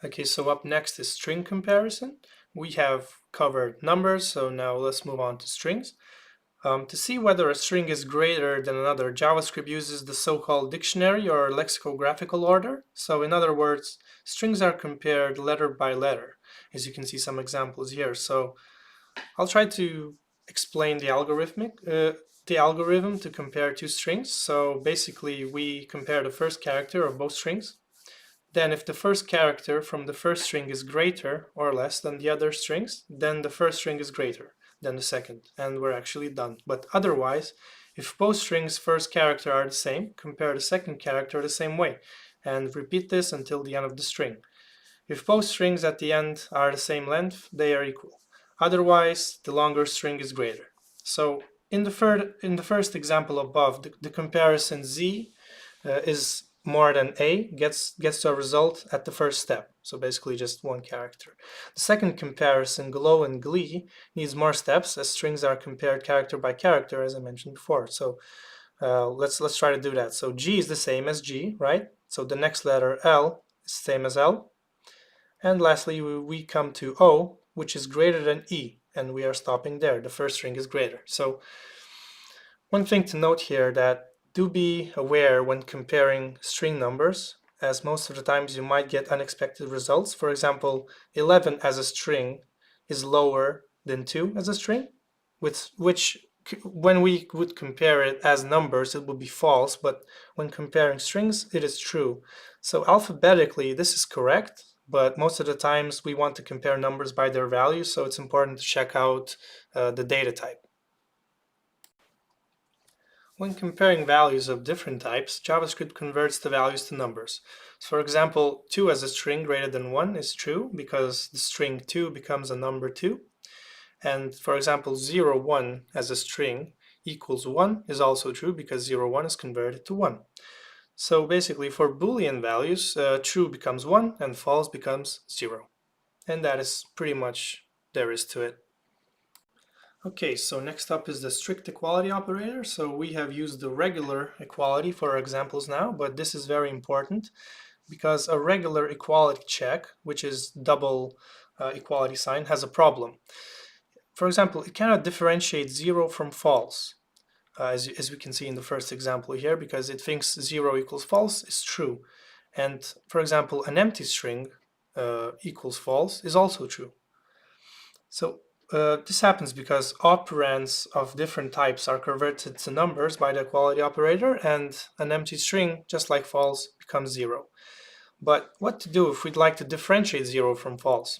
Okay, so up next is string comparison. We have covered numbers, so now let's move on to strings. To see whether a string is greater than another, JavaScript uses the so-called dictionary or lexicographical order. So in other words, strings are compared letter by letter, as you can see some examples here. So I'll try to explain the algorithm to compare two strings. So basically, we compare the first character of both strings. Then if the first character from the first string is greater or less than the other strings, then the first string is greater than the second, and we're actually done. But otherwise, if both strings' first character are the same, compare the second character the same way, and repeat this until the end of the string. If both strings at the end are the same length, they are equal. Otherwise, the longer string is greater. So in the first example above, the comparison z is more than a gets to a result at the first step. So basically just one character. The second comparison, glow and glee, needs more steps as strings are compared character by character, as I mentioned before. So let's try to do that. So G is the same as G, right? So the next letter L is the same as L. And lastly, we come to O, which is greater than E, and we are stopping there. The first string is greater. So one thing to note here, that do be aware when comparing string numbers, as most of the times you might get unexpected results. For example, 11 as a string is lower than 2 as a string, which when we would compare it as numbers, it would be false, but when comparing strings, it is true. So alphabetically, this is correct, but most of the times we want to compare numbers by their values, so it's important to check out the data type. When comparing values of different types, JavaScript converts the values to numbers. So for example, 2 as a string greater than 1 is true because the string 2 becomes a number 2. And for example, 0, 1 as a string equals 1 is also true because 0, 1 is converted to 1. So basically for Boolean values, true becomes 1 and false becomes 0. And that is pretty much there is to it. Okay, so next up is the strict equality operator. So we have used the regular equality for our examples now, but this is very important because a regular equality check, which is double equality sign, has a problem. For example, it cannot differentiate 0 from false, as we can see in the first example here, because it thinks 0 equals false is true. And for example, an empty string equals false is also true. So this happens because operands of different types are converted to numbers by the equality operator, and an empty string, just like false, becomes 0. But what to do if we'd like to differentiate 0 from false?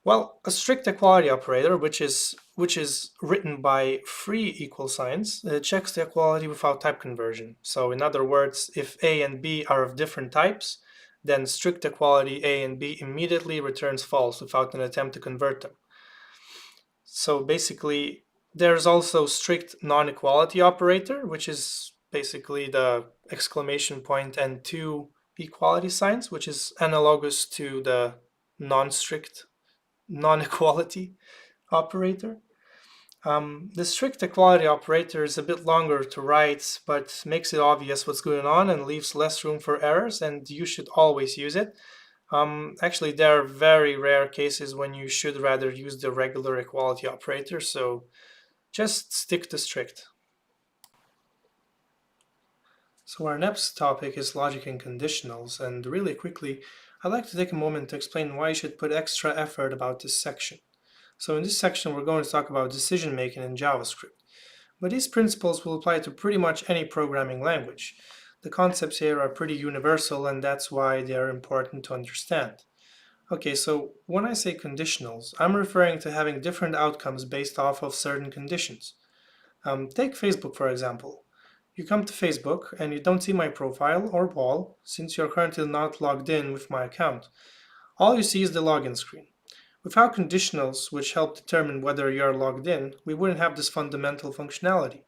Well, a strict equality operator, which is written by three equal signs, checks the equality without type conversion. So in other words, if A and B are of different types, then strict equality A and B immediately returns false without an attempt to convert them. So basically, there's also strict non-equality operator, which is basically the exclamation point and two equality signs, which is analogous to the non-strict non-equality operator. The strict equality operator is a bit longer to write, but makes it obvious what's going on and leaves less room for errors, and you should always use it. Actually, there are very rare cases when you should rather use the regular equality operator, so just stick to strict. So our next topic is logic and conditionals, and really quickly, I'd like to take a moment to explain why you should put extra effort about this section. So in this section, we're going to talk about decision making in JavaScript. But these principles will apply to pretty much any programming language. The concepts here are pretty universal, and that's why they are important to understand. Okay, so when I say conditionals, I'm referring to having different outcomes based off of certain conditions. Take Facebook, for example. You come to Facebook and you don't see my profile or wall since you're currently not logged in with my account. All you see is the login screen. Without conditionals, which help determine whether you're logged in, we wouldn't have this fundamental functionality.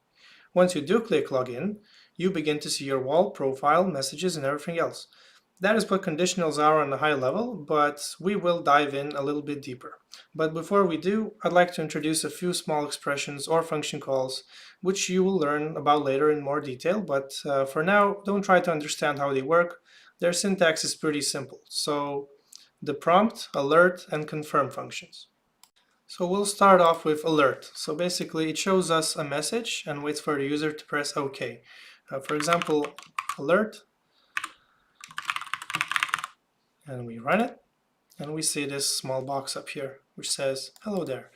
Once you do click login, you begin to see your wall, profile, messages, and everything else. That is what conditionals are on a high level, but we will dive in a little bit deeper. But before we do, I'd like to introduce a few small expressions or function calls, which you will learn about later in more detail, but for now, don't try to understand how they work. Their syntax is pretty simple. So the prompt, alert, and confirm functions. So we'll start off with alert. So basically it shows us a message and waits for the user to press OK. For example, alert, and we run it, and we see this small box up here which says hello there,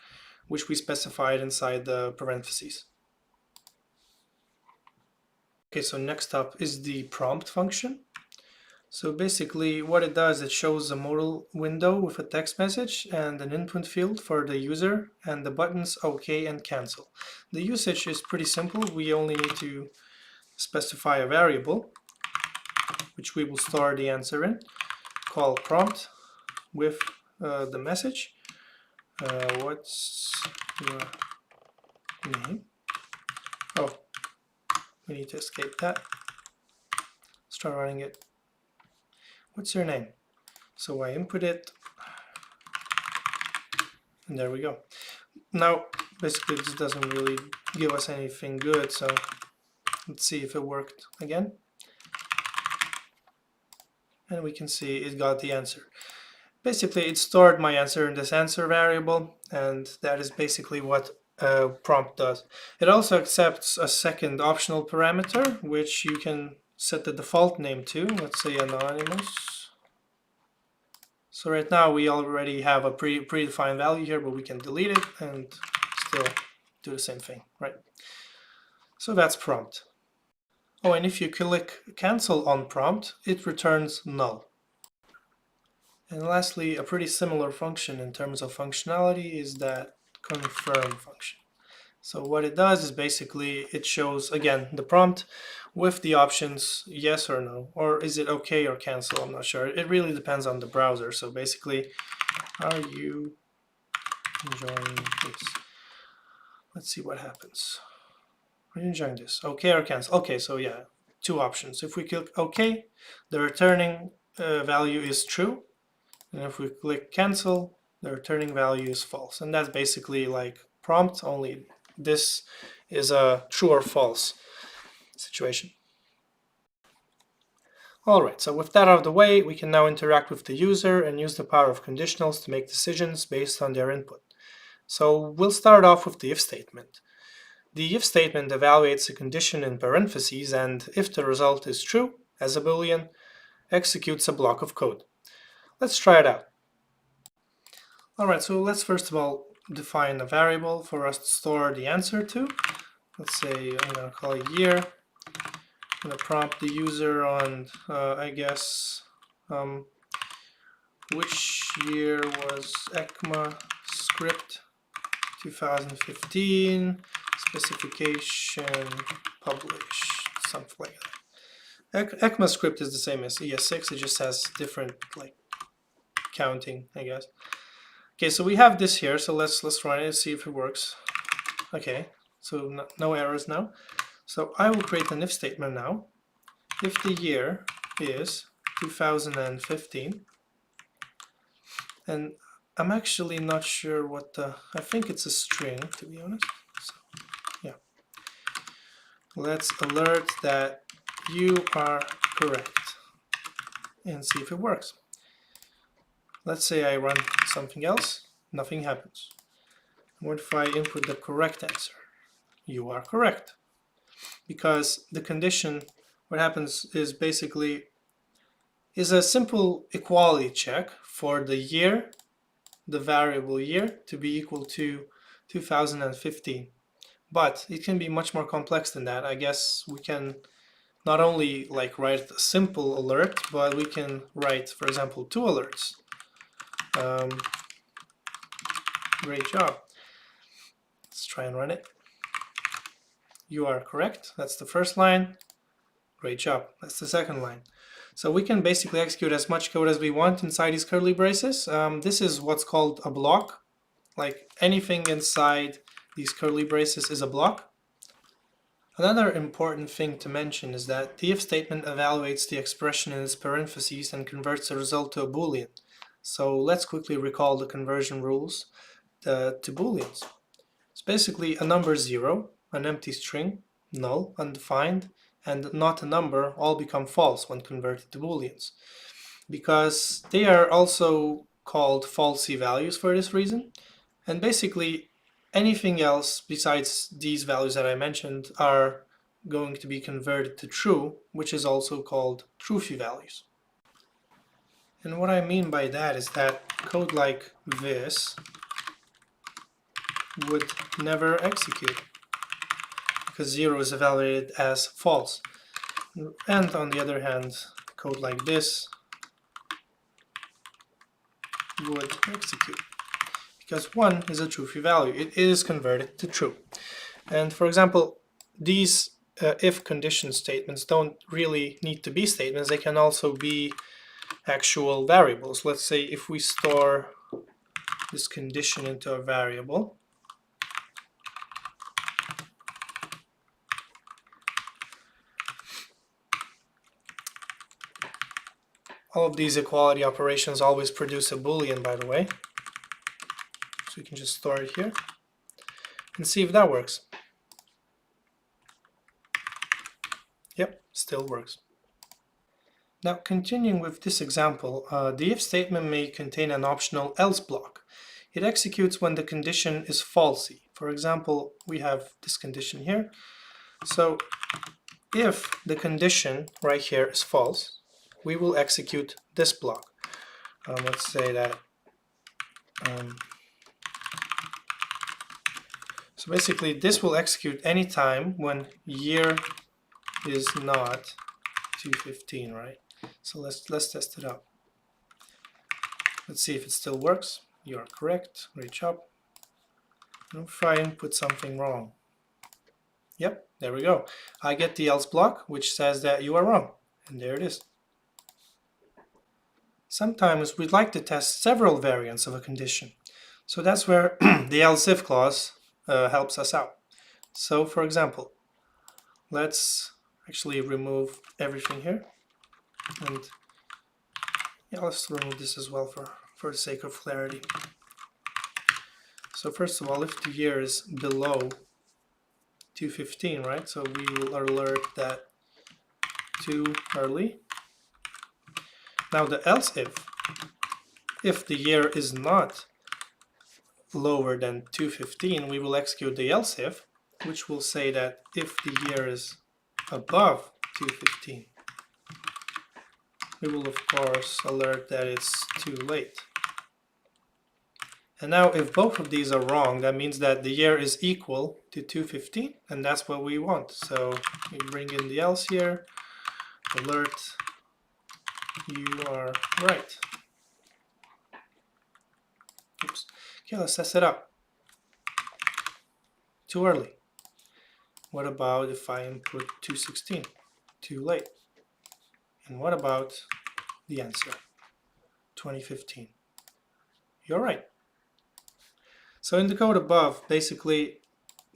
which we specified inside the parentheses. Okay, so next up is the prompt function. So basically what it does, it shows a modal window with a text message and an input field for the user and the buttons OK and cancel. The usage is pretty simple. We only need to specify a variable, which we will store the answer in, call prompt with the message. What's your name? Oh, we need to escape that. Start running it. What's your name? So I input it, and there we go. Now, basically this doesn't really give us anything good, so let's see if it worked again. And we can see it got the answer. Basically, it stored my answer in this answer variable, and that is basically what prompt does. It also accepts a second optional parameter, which you can set the default name to. Let's say anonymous. So right now we already have a predefined value here, but we can delete it and still do the same thing, right? So that's prompt. Oh, and if you click cancel on prompt, it returns null. And lastly, a pretty similar function in terms of functionality is that confirm function. So what it does is basically it shows, again, the prompt with the options yes or no, or is it okay or cancel, I'm not sure. It really depends on the browser. So basically, are you enjoying this? Let's see what happens. Are you enjoying this? Okay or cancel? Okay, so yeah, two options. If we click OK, the returning value is true. And if we click cancel, the returning value is false. And that's basically like prompt, only this is a true or false situation. Alright, so with that out of the way, we can now interact with the user and use the power of conditionals to make decisions based on their input. So we'll start off with the if statement. The if statement evaluates a condition in parentheses, and if the result is true, as a Boolean, executes a block of code. Let's try it out. Alright, so let's first of all define a variable for us to store the answer to. Let's say I'm going to call it year. I'm going to prompt the user on, I guess, which year was ECMAScript 2015, specification published, something like that. ECMAScript is the same as ES6, it just has different like counting, I guess. Okay, so we have this here, so let's run it and see if it works. Okay, so no errors now. So I will create an if statement now. If the year is 2015, and I'm actually not sure what I think it's a string, to be honest. So, yeah. Let's alert that you are correct and see if it works. Let's say I run something else, nothing happens. What if I input the correct answer? You are correct. Because the condition, what happens is basically is a simple equality check for the year, the variable year, to be equal to 2015. But it can be much more complex than that. I guess we can not only like write a simple alert, but we can write, for example, 2 alerts. Great job. Let's try and run it. You are correct. That's the first line. Great job. That's the second line. So we can basically execute as much code as we want inside these curly braces. This is what's called a block. Like anything inside these curly braces is a block. Another important thing to mention is that the if statement evaluates the expression in its parentheses and converts the result to a Boolean. So let's quickly recall the conversion rules to Booleans. It's basically a number 0, an empty string, null, undefined, and not a number all become false when converted to Booleans. Because they are also called falsy values for this reason. And basically anything else besides these values that I mentioned are going to be converted to true, which is also called truthy values. And what I mean by that is that code like this would never execute because 0 is evaluated as false. And on the other hand, code like this would execute because 1 is a truthy value. It is converted to true. And for example, these if condition statements don't really need to be statements. They can also be actual variables. Let's say if we store this condition into a variable, all of these equality operations always produce a Boolean, by the way. So we can just store it here and see if that works. Yep, still works. Now, continuing with this example, the if statement may contain an optional else block. It executes when the condition is falsy. For example, we have this condition here. So if the condition right here is false, we will execute this block. Let's say that so basically this will execute anytime when year is not 215, right? So let's test it out. Let's see if it still works. You are correct. Great job. And if I input something wrong. Yep, there we go. I get the else block, which says that you are wrong. And there it is. Sometimes we'd like to test several variants of a condition. So that's where the else if clause helps us out. So for example, let's actually remove everything here. And yeah, let's remove this as well for the sake of clarity. So first of all, if the year is below 215, right? So we will alert that too early. Now the else if the year is not lower than 215, we will execute the else if, which will say that if the year is above 215, we will of course alert that it's too late. And now if both of these are wrong, that means that the year is equal to 215, and that's what we want. So we bring in the else here, alert, you are right. Okay, let's test it out. Too early. What about if I input 216? Too late. And what about the answer? 2015. You're right. So in the code above, basically,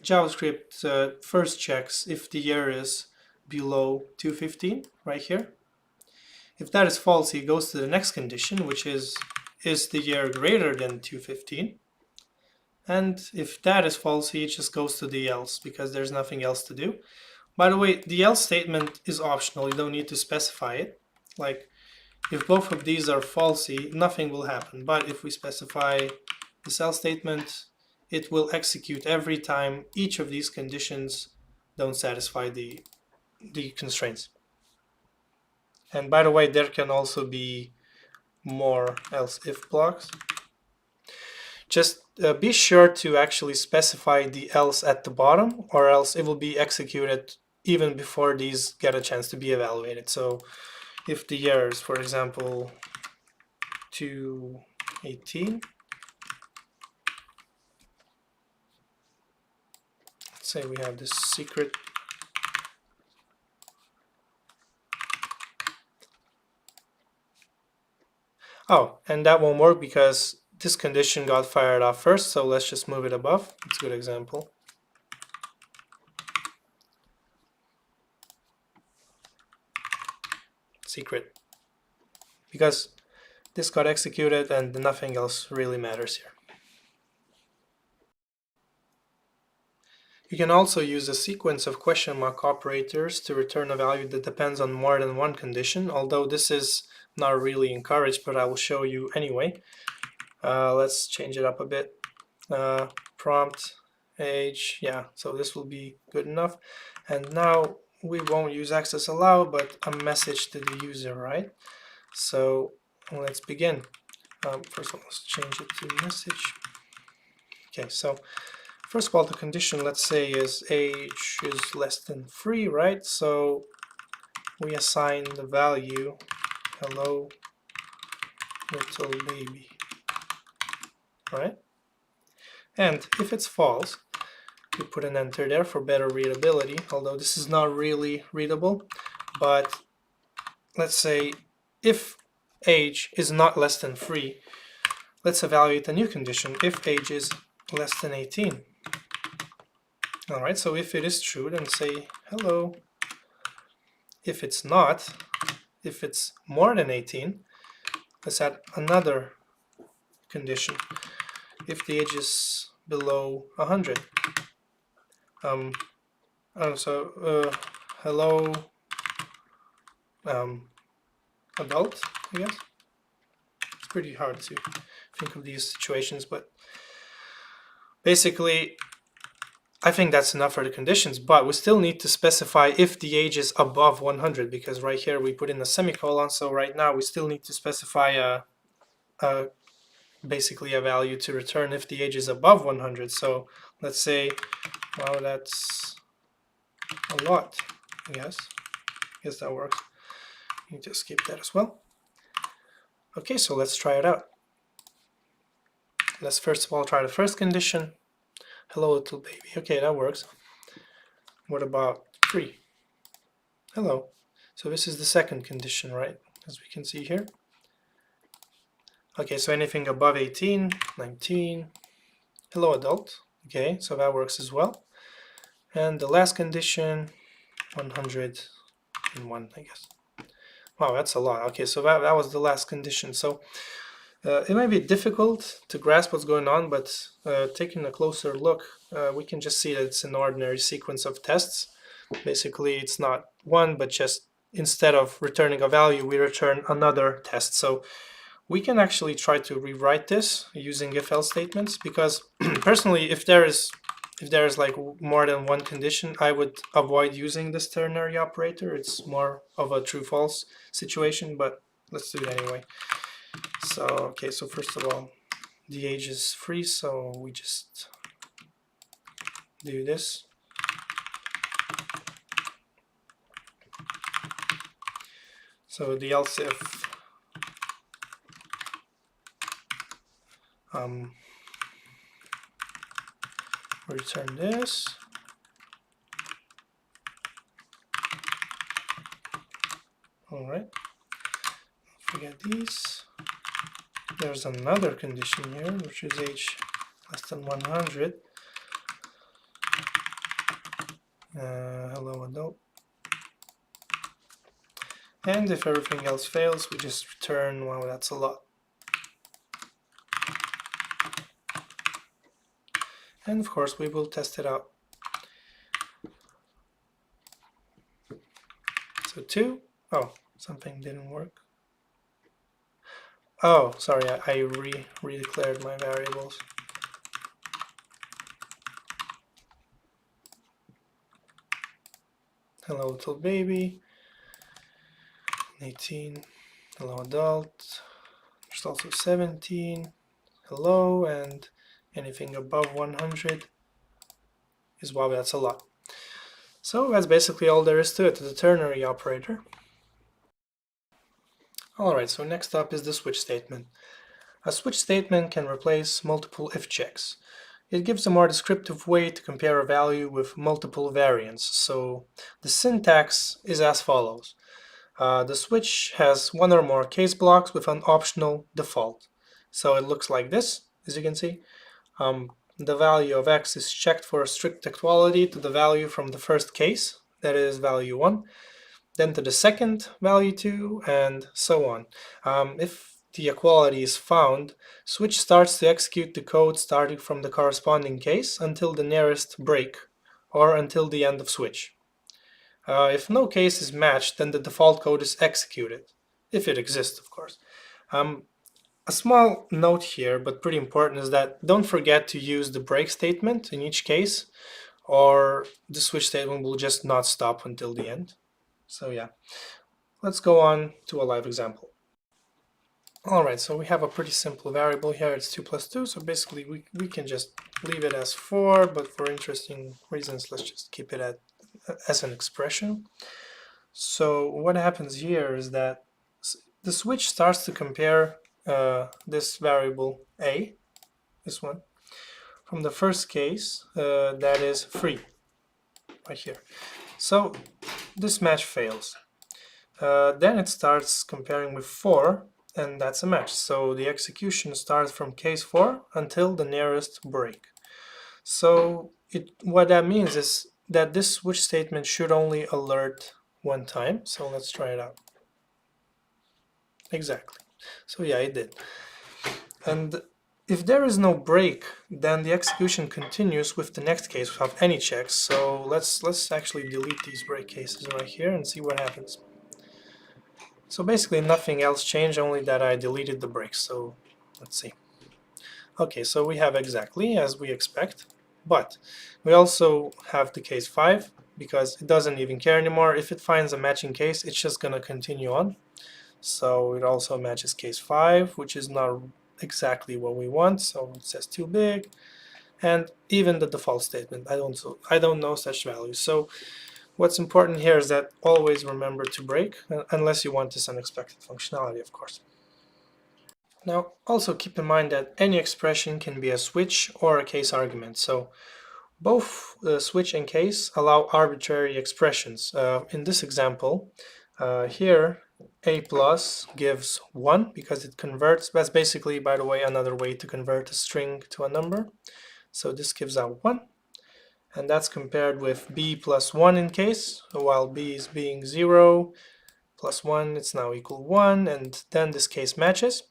JavaScript first checks if the year is below 215, right here. If that is false, he goes to the next condition, which is the year greater than 215? And if that is false, he just goes to the else, because there's nothing else to do. By the way, the else statement is optional. You don't need to specify it. Like, if both of these are falsy, nothing will happen. But if we specify this else statement, it will execute every time each of these conditions don't satisfy the constraints. And by the way, there can also be more else if blocks. Just be sure to actually specify the else at the bottom, or else it will be executed even before these get a chance to be evaluated. So if the year is, for example, 218, let's say we have this secret. Oh, and that won't work because this condition got fired off first, so let's just move it above. It's a good example. Secret. Because this got executed and nothing else really matters here. You can also use a sequence of question mark operators to return a value that depends on more than one condition, although this is not really encouraged, but I will show you anyway. Let's change it up a bit. Prompt, age, yeah, so this will be good enough. And now we won't use access allow, but a message to the user, right? So let's begin. First of all, let's change it to message. Okay, so first of all, the condition, let's say, is age is less than 3, right? So we assign the value hello little baby, right? And if it's false, we put an enter there for better readability, although this is not really readable. But let's say if age is not less than 3, let's evaluate a new condition. If age is less than 18. All right, so if it is true, then say hello. If it's not, if it's more than 18, let's add another condition. If the age is below 100. Hello adult, I guess. It's pretty hard to think of these situations, but basically I think that's enough for the conditions, but we still need to specify if the age is above 100, because right here we put in a semicolon, so right now we still need to specify basically a value to return if the age is above 100. So let's say, well, that's a lot, I guess. That works. You need to skip that as well. Okay, so let's try it out. Let's first of all try the first condition. Hello, little baby. Okay, that works. What about 3? Hello. So this is the second condition, right? As we can see here. Okay, so anything above 18, 19. Hello, adult. Okay, so that works as well. And the last condition, 101, I guess. Wow, that's a lot. Okay, so that was the last condition. So it might be difficult to grasp what's going on, but taking a closer look, we can just see that it's an ordinary sequence of tests. Basically, it's not one, but just instead of returning a value, we return another test. So we can actually try to rewrite this using if-else statements, because personally, if there is like more than one condition, I would avoid using this ternary operator. It's more of a true-false situation, but let's do it anyway. So, okay, so first of all, the age is 3, so we just do this. So the else if return this. All right, forget these. There's another condition here, which is age less than 100. Hello adult. And if everything else fails, we just return, wow, that's a lot. And of course, we will test it out. So 2, oh, something didn't work. Oh, sorry, I re-declared my variables. Hello little baby, 18, hello adult, there's also 17, hello, and anything above 100 is, wow, that's a lot. So that's basically all there is to it, the ternary operator. Alright, so next up is the switch statement. A switch statement can replace multiple if checks. It gives a more descriptive way to compare a value with multiple variants. So the syntax is as follows. The switch has one or more case blocks with an optional default. So it looks like this, as you can see. The value of x is checked for a strict equality to the value from the first case, that is value 1, then to the second, value 2, and so on. If the equality is found, switch starts to execute the code starting from the corresponding case until the nearest break, or until the end of switch. If no case is matched, then the default code is executed, if it exists, of course. A small note here, but pretty important, is that don't forget to use the break statement in each case, or the switch statement will just not stop until the end. So yeah, let's go on to a live example. Alright, so we have a pretty simple variable here, it's 2 plus 2, so basically we can just leave it as 4, but for interesting reasons, let's just keep it as an expression. So what happens here is that the switch starts to compare this variable a, this one, from the first case, that is 3, right here. So this match fails. Then it starts comparing with 4, and that's a match. So the execution starts from case 4 until the nearest break. So what that means is that this switch statement should only alert one time. So let's try it out. Exactly. So yeah, it did. And if there is no break, then the execution continues with the next case without any checks. So let's actually delete these break cases right here and see what happens. So basically nothing else changed, only that I deleted the breaks. So let's see. Okay, so we have exactly as we expect, but we also have the case 5 because it doesn't even care anymore. If it finds a matching case, it's just going to continue on. So it also matches case 5, which is not exactly what we want, so it says too big. And even the default statement, I don't know such values. So what's important here is that always remember to break, unless you want this unexpected functionality, of course. Now, also keep in mind that any expression can be a switch or a case argument. So both switch and case allow arbitrary expressions. In this example, here a plus gives 1 because it converts. That's basically, by the way, another way to convert a string to a number. So this gives out 1. And that's compared with b plus 1 in case. So while b is being 0 plus 1, it's now equal 1. And then this case matches.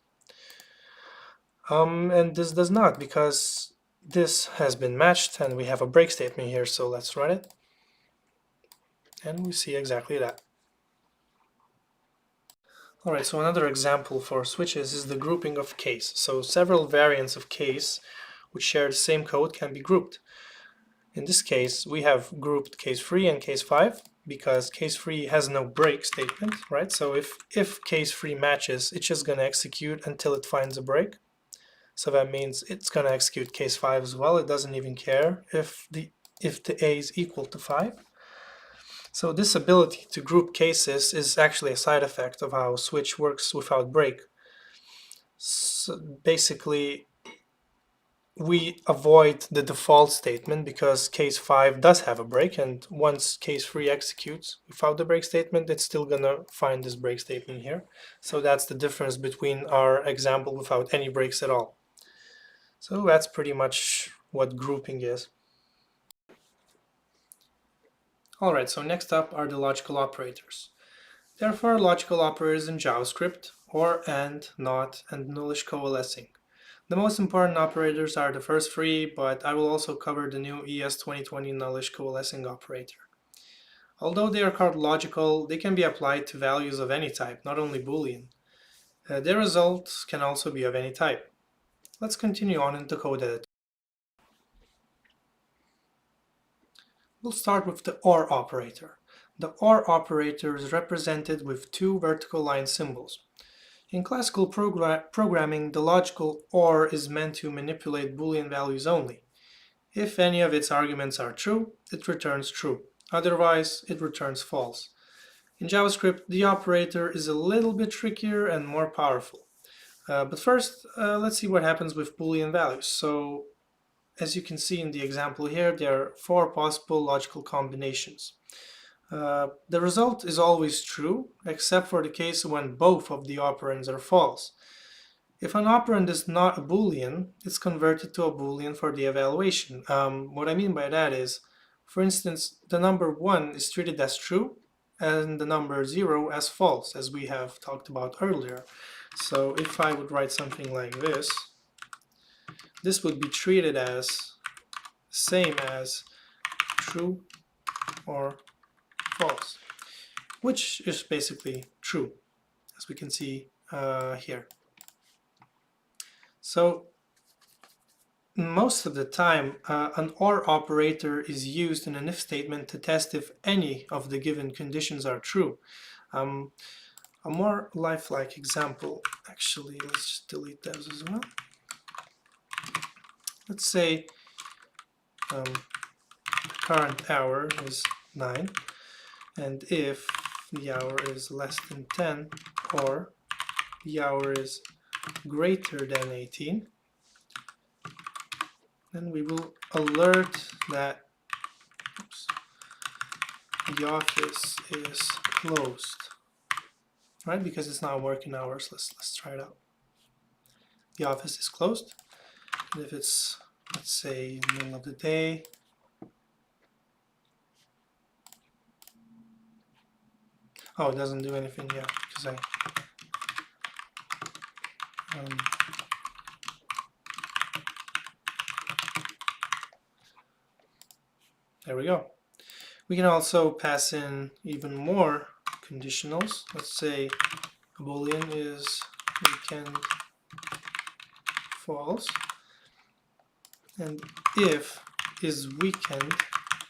And this does not, because this has been matched and we have a break statement here, so let's run it. And we see exactly that. Alright, so another example for switches is the grouping of case. So several variants of case which share the same code can be grouped. In this case, we have grouped case 3 and case 5 because case 3 has no break statement, right? So if case 3 matches, it's just going to execute until it finds a break. So that means it's going to execute case 5 as well. It doesn't even care if the a is equal to 5. So this ability to group cases is actually a side effect of how switch works without break. So basically, we avoid the default statement because case 5 does have a break, and once case 3 executes without the break statement, it's still gonna find this break statement here. So that's the difference between our example without any breaks at all. So that's pretty much what grouping is. Alright, so next up are the logical operators. There are 4 logical operators in JavaScript: or, and, not, and nullish coalescing. The most important operators are the first 3, but I will also cover the new ES 2020 nullish coalescing operator. Although they are called logical, they can be applied to values of any type, not only Boolean. Their results can also be of any type. Let's continue on into code editor. We'll start with the OR operator. The OR operator is represented with 2 vertical line symbols. In classical programming, the logical OR is meant to manipulate Boolean values only. If any of its arguments are true, it returns true. Otherwise, it returns false. In JavaScript, the operator is a little bit trickier and more powerful. But first, let's see what happens with Boolean values. So, as you can see in the example here, there are 4 possible logical combinations. The result is always true, except for the case when both of the operands are false. If an operand is not a Boolean, it's converted to a Boolean for the evaluation. What I mean by that is, for instance, the number 1 is treated as true and the number 0 as false, as we have talked about earlier. So if I would write something like this, this would be treated as same as true or false, which is basically true, as we can see here. So most of the time, an OR operator is used in an if statement to test if any of the given conditions are true. A more lifelike example, actually, let's just delete those as well. Let's say current hour is 9, and if the hour is less than 10 or the hour is greater than 18, then we will alert that the office is closed, right? Because it's not working hours. Let's try it out. The office is closed, and if it's, let's say, middle of the day, oh, it doesn't do anything yet because there we go. We can also pass in even more conditionals. Let's say a Boolean is weekend false, and if is weekend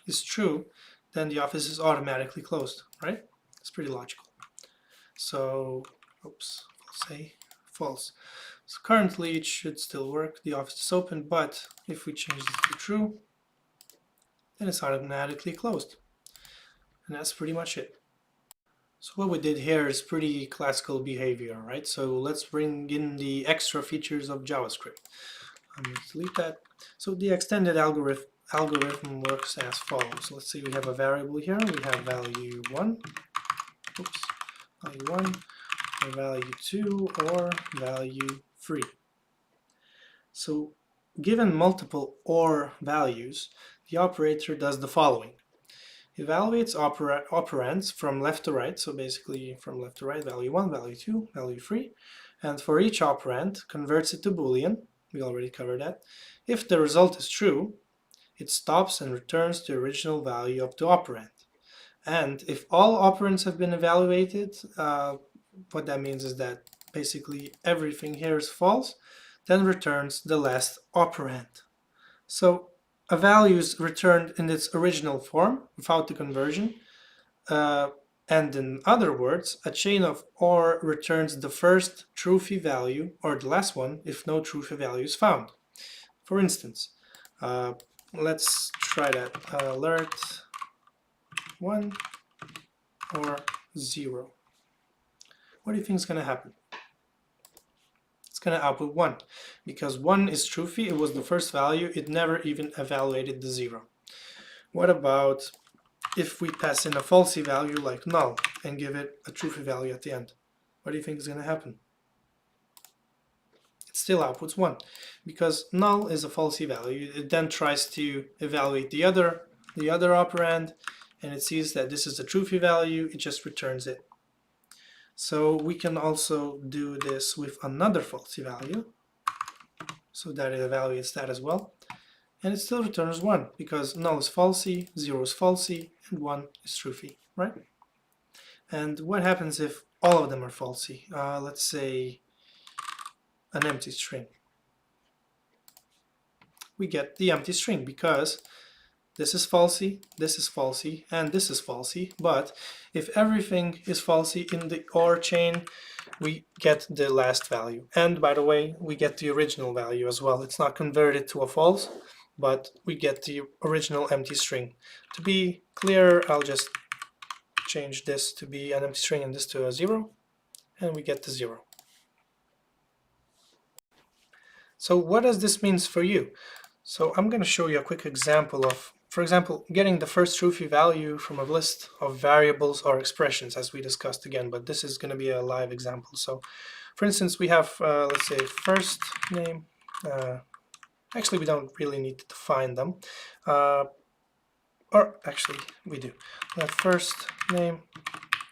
is true, then the office is automatically closed, right? It's pretty logical. So, oops, I'll say false. So currently it should still work. The office is open, but if we change this to true, then it's automatically closed. And that's pretty much it. So what we did here is pretty classical behavior, right? So let's bring in the extra features of JavaScript. I'm going to delete that. So the extended algorithm works as follows. Let's say we have a variable here. We have value 1, oops, value 1, or value 2, or value 3. So given multiple OR values, the operator does the following. Evaluates operands from left to right, so basically from left to right, value 1, value 2, value 3, and for each operand converts it to Boolean. We already covered that. If the result is true, it stops and returns the original value of the operand. And if all operands have been evaluated, what that means is that basically everything here is false, then returns the last operand. So a value is returned in its original form without the conversion, and in other words, a chain of OR returns the first truthy value or the last one if no truthy value is found. For instance, let's try that. Alert 1 or 0. What do you think is going to happen? it's going to output 1, because 1 is truthy. It was the first value. It never even evaluated the 0. What about if we pass in a falsy value like null and give it a truthy value at the end? What do you think is going to happen? It still outputs 1, because null is a falsy value. It then tries to evaluate the other operand, and it sees that this is a truthy value. It just returns it. So we can also do this with another falsy value, so that it evaluates that as well. And it still returns 1, because null is falsy, 0 is falsy, and 1 is truthy, right? And what happens if all of them are falsy? Let's say an empty string. We get the empty string because this is falsy, and this is falsy. But if everything is falsy in the OR chain, we get the last value. And by the way, we get the original value as well. It's not converted to a false, but we get the original empty string. To be clear, I'll just change this to be an empty string and this to a 0, and we get the 0. So what does this mean for you? So I'm going to show you a quick example of, for example, getting the first truthy value from a list of variables or expressions, as we discussed again, but this is going to be a live example. So for instance, we have, let's say, first name. Actually, we don't really need to define them. Or actually, we do. That first name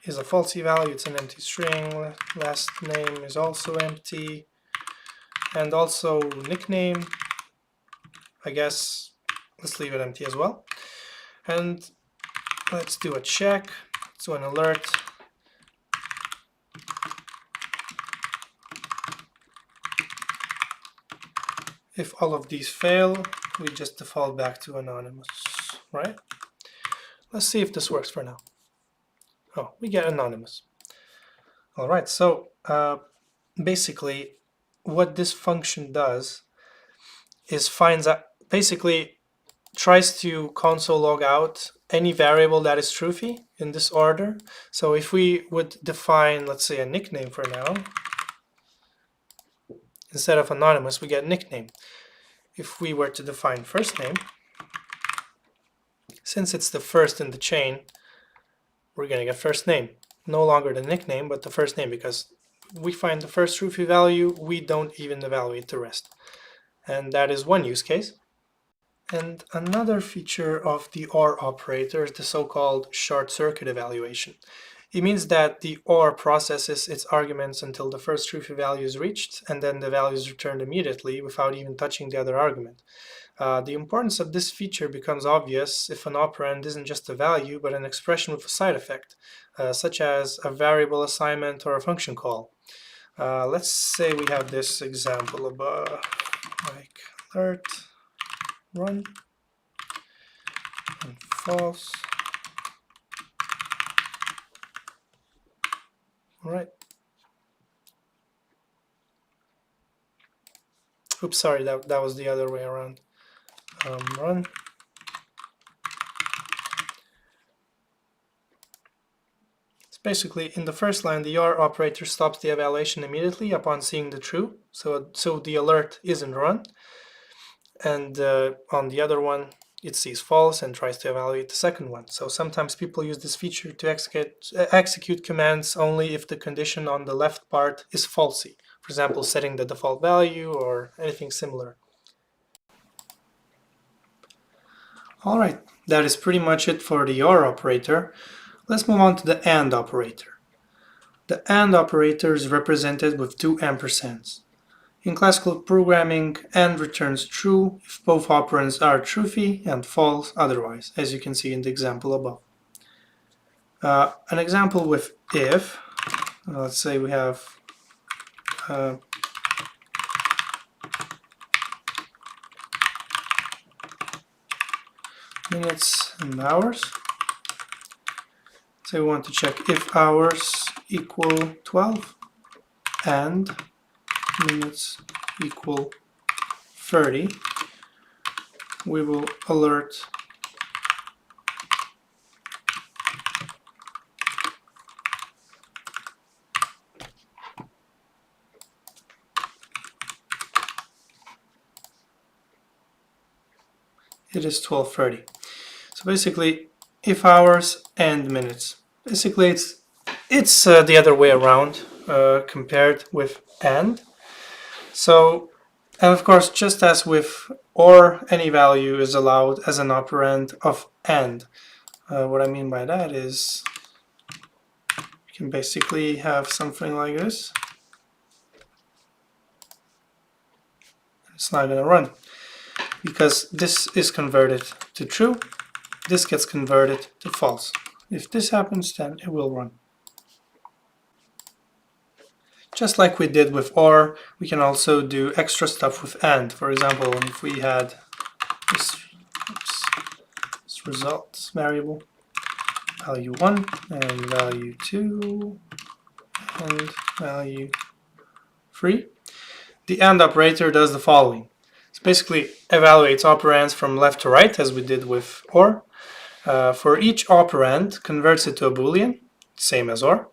is a falsy value. It's an empty string. Last name is also empty. And also nickname, I guess, let's leave it empty as well. And let's do a check. So an alert. If all of these fail, we just default back to anonymous, right? Let's see if this works for now. Oh, we get anonymous. All right, so basically what this function does is basically tries to console log out any variable that is truthy in this order. So if we would define, let's say, a nickname for now, instead of anonymous, we get nickname. If we were to define first name, since it's the first in the chain, we're going to get first name. No longer the nickname, but the first name, because we find the first truthy value, we don't even evaluate the rest. And that is one use case. And another feature of the OR operator is the so-called short circuit evaluation. It means that the OR processes its arguments until the first truthy value is reached, and then the value is returned immediately without even touching the other argument. The importance of this feature becomes obvious if an operand isn't just a value, but an expression with a side effect, such as a variable assignment or a function call. Let's say we have this example of like alert, run, and false. All right. Oops, sorry, that was the other way around. Run. It's basically in the first line, the OR operator stops the evaluation immediately upon seeing the true, so the alert isn't run. And on the other one, it sees false and tries to evaluate the second one. So sometimes people use this feature to execute commands only if the condition on the left part is falsy. For example, setting the default value or anything similar. All right, that is pretty much it for the OR operator. Let's move on to the AND operator. The AND operator is represented with two ampersands. In classical programming, AND returns true if both operands are truthy and false otherwise, as you can see in the example above. An example with if, let's say we have minutes and hours. So we want to check if hours equal 12 and minutes equal 30. We will alert it is 12:30. So basically, if hours and minutes. Basically, it's the other way around compared with and. So, and of course, just as with or, any value is allowed as an operand of and. What I mean by that is you can basically have something like this. It's not going to run because this is converted to true. This gets converted to false. If this happens, then it will run. Just like we did with or, we can also do extra stuff with and. For example, if we had this results variable, value 1 and value 2 and value 3, the AND operator does the following. It basically evaluates operands from left to right, as we did with OR. For each operand, converts it to a Boolean, same as OR,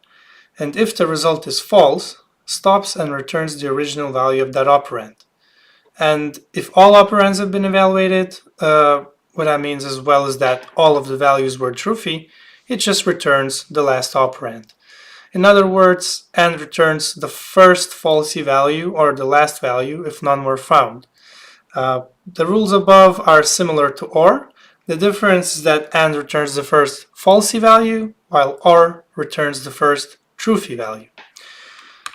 and if the result is false, stops and returns the original value of that operand. And if all operands have been evaluated, what that means as well is that all of the values were truthy, it just returns the last operand. In other words, AND returns the first falsy value or the last value if none were found. The rules above are similar to OR. The difference is that AND returns the first falsy value, while OR returns the first truthy value.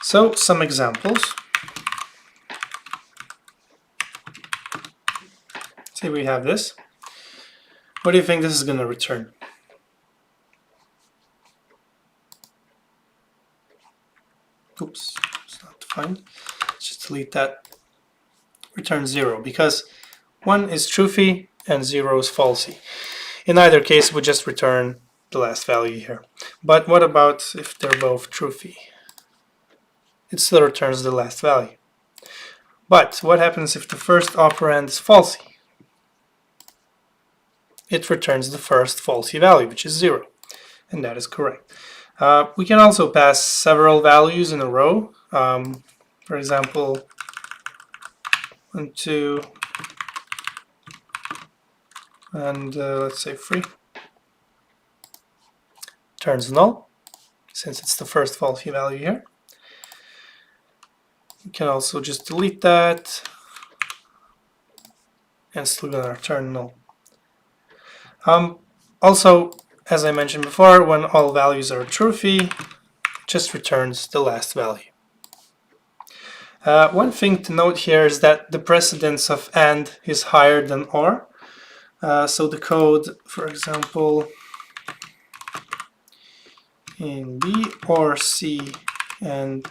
So, some examples. Say we have this. What do you think this is going to return? Oops, it's not defined. Let's just delete that. Return 0 because 1 is truthy and 0 is falsy. In either case, we just return the last value here. But what about if they're both truthy? It still returns the last value. But what happens if the first operand is falsy? It returns the first falsy value, which is 0. And that is correct. We can also pass several values in a row. For example, 1, 2, and let's say 3. Turns null, since it's the first falsy value here. You can also just delete that, and it's still going to return null. Also, as I mentioned before, when all values are truthy, it just returns the last value. One thing to note here is that the precedence of AND is higher than OR. So the code, for example, in B or C and